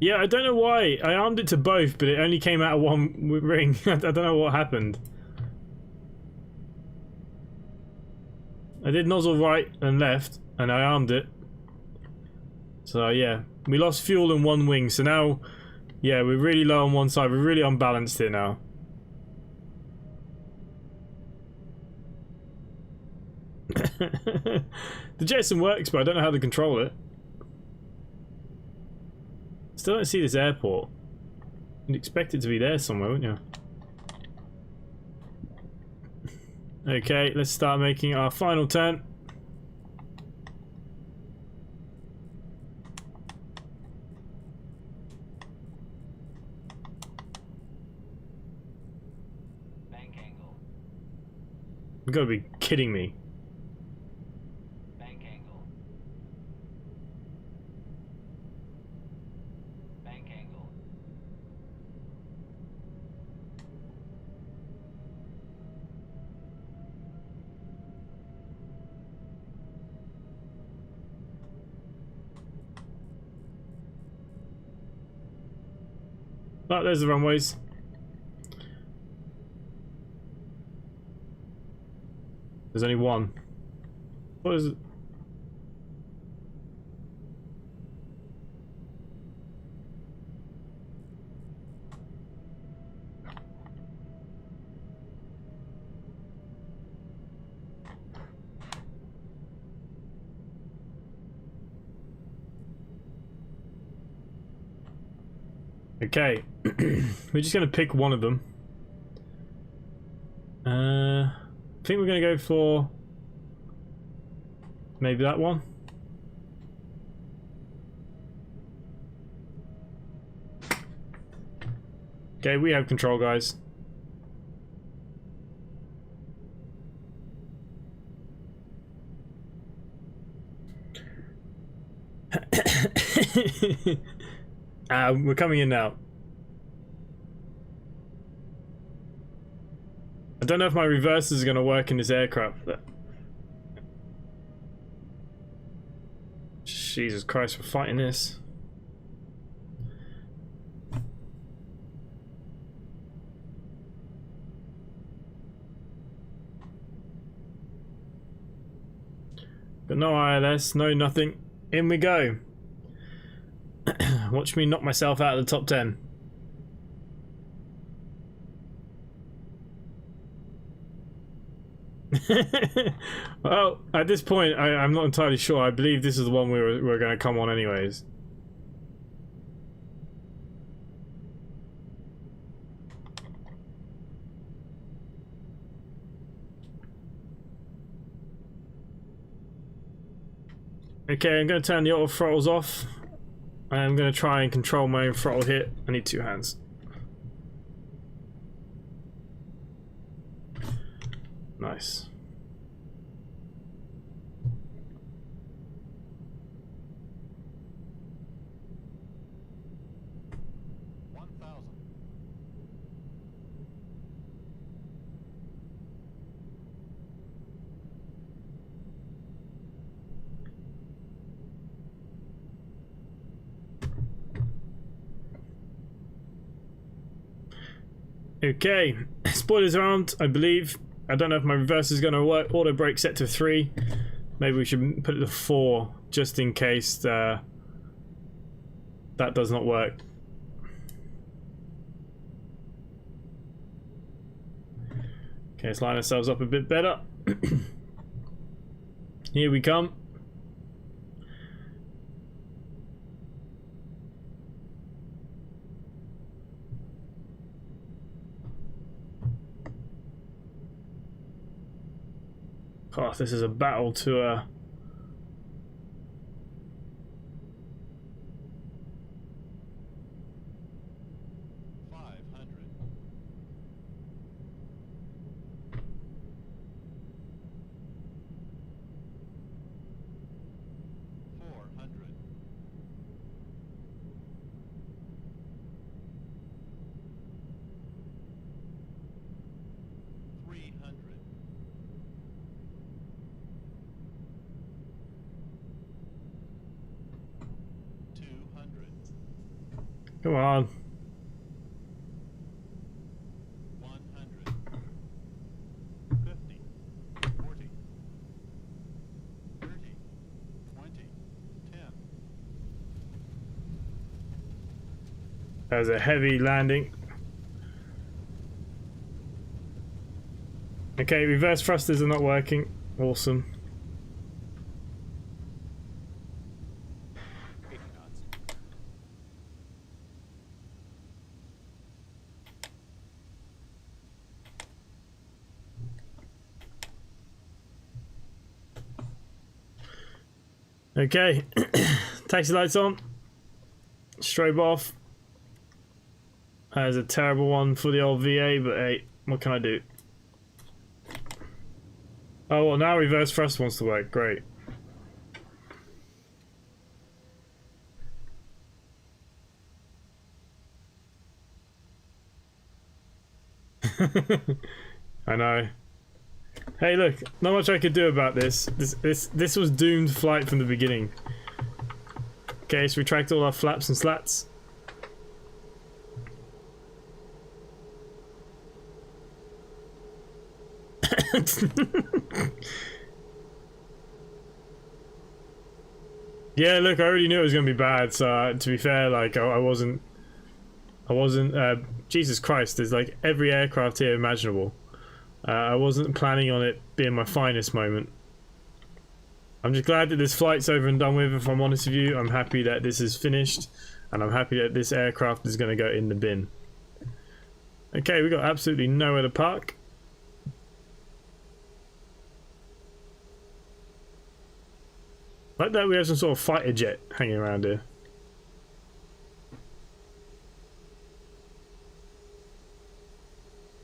Yeah, I don't know why. I armed it to both, but it only came out of one ring. I don't know what happened. I did nozzle right and left, and I armed it. So yeah, we lost fuel in one wing, so now, yeah, we're really low on one side. We're really unbalanced here now. The Jetson works, but I don't know how to control it. Still don't see this airport. You'd expect it to be there somewhere, wouldn't you? Okay, let's start making our final turn. Bank angle. You've got to be kidding me. Bank angle. Bank angle. Oh, there's the runways. There's only one. What is it? Okay, we're just gonna pick one of them. I think we're gonna go for maybe that one. Okay, we have control, guys. We're coming in now. I don't know if my reversers are going to work in this aircraft. Jesus Christ, we're fighting this. But no ILS, no nothing. In we go. Watch me knock myself out of the top 10. Well, at this point, I'm not entirely sure. I believe this is the one we're going to come on anyways. Okay, I'm going to turn the auto throttles off. I'm going to try and control my own throttle hit. I need two hands. Nice. Okay, spoilers around, I believe. I don't know if my reverse is going to work. Auto brake set to 3. Maybe we should put it to 4 just in case that does not work. Okay, let's line ourselves up a bit better. Here we come. Oh, this is a battle to Come on. 100. 50. 40. 30. 20. 10. That was a heavy landing. Okay, reverse thrusters are not working. Awesome. 80 knots. Okay, taxi lights on. Strobe off. That was a terrible one for the old VA, but hey, what can I do? Oh, well, now reverse thrust wants to work. Great. I know. Hey, look, not much I could do about this. This was doomed flight from the beginning. Okay, so retract all our flaps and slats. Yeah, look, I already knew it was going to be bad, so to be fair, like, I wasn't, Jesus Christ, there's like every aircraft here imaginable. I wasn't planning on it being my finest moment. I'm just glad that this flight's over and done with, if I'm honest with you. I'm happy that this is finished, and I'm happy that this aircraft is going to go in the bin. Okay, we got absolutely nowhere to park. Like that we have some sort of fighter jet hanging around here.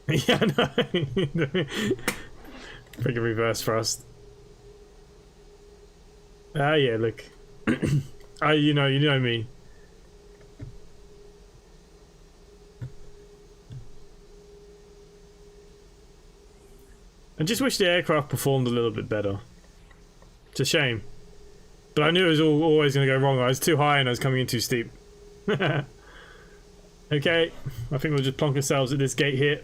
Yeah, no. Freaking reverse thrust. Ah, yeah, look. You know me. I just wish the aircraft performed a little bit better. It's a shame. But I knew it was always going to go wrong. I was too high and I was coming in too steep. Okay, I think we'll just plonk ourselves at this gate here.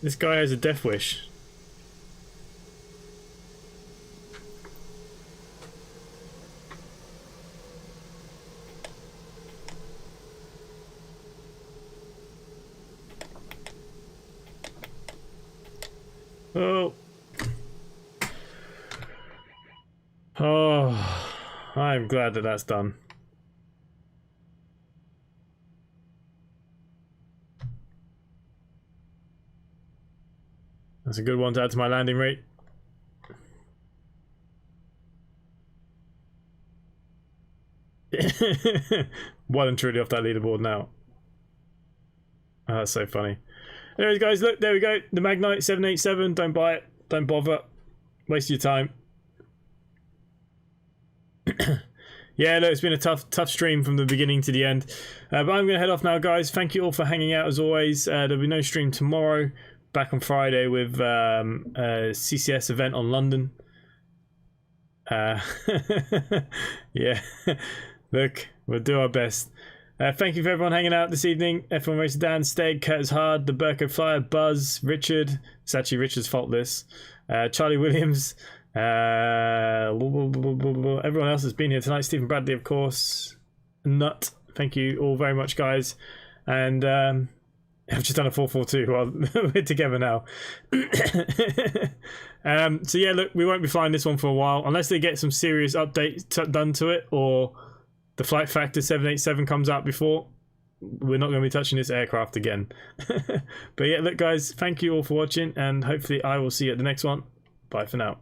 This guy has a death wish. Oh. Oh, I'm glad that that's done. That's a good one to add to my landing rate. Well and truly off that leaderboard now. Oh, that's so funny. Anyways, guys, look, there we go. The Magknight 787. Don't buy it. Don't bother. Waste your time. Yeah, look, it's been a tough stream from the beginning to the end. But I'm going to head off now, guys. Thank you all for hanging out as always. There'll be no stream tomorrow. Back on Friday with a CCS event on London. Yeah, look, we'll do our best. Thank you for everyone hanging out this evening. F1 Racer Dan, Steg, Curtis Hard, the Burko Flyer, Buzz, Richard. It's actually Richard's fault this. Charlie Williams. Everyone else has been here tonight. Stephen Bradley, of course. Nut. Thank you all very much, guys. And I've just done a 442 while we're together now. So yeah, look, we won't be flying this one for a while unless they get some serious updates done to it, or the flight factor 787 comes out before. We're not going to be touching this aircraft again. But yeah, look, guys, thank you all for watching, and hopefully I will see you at the next one. Bye for now.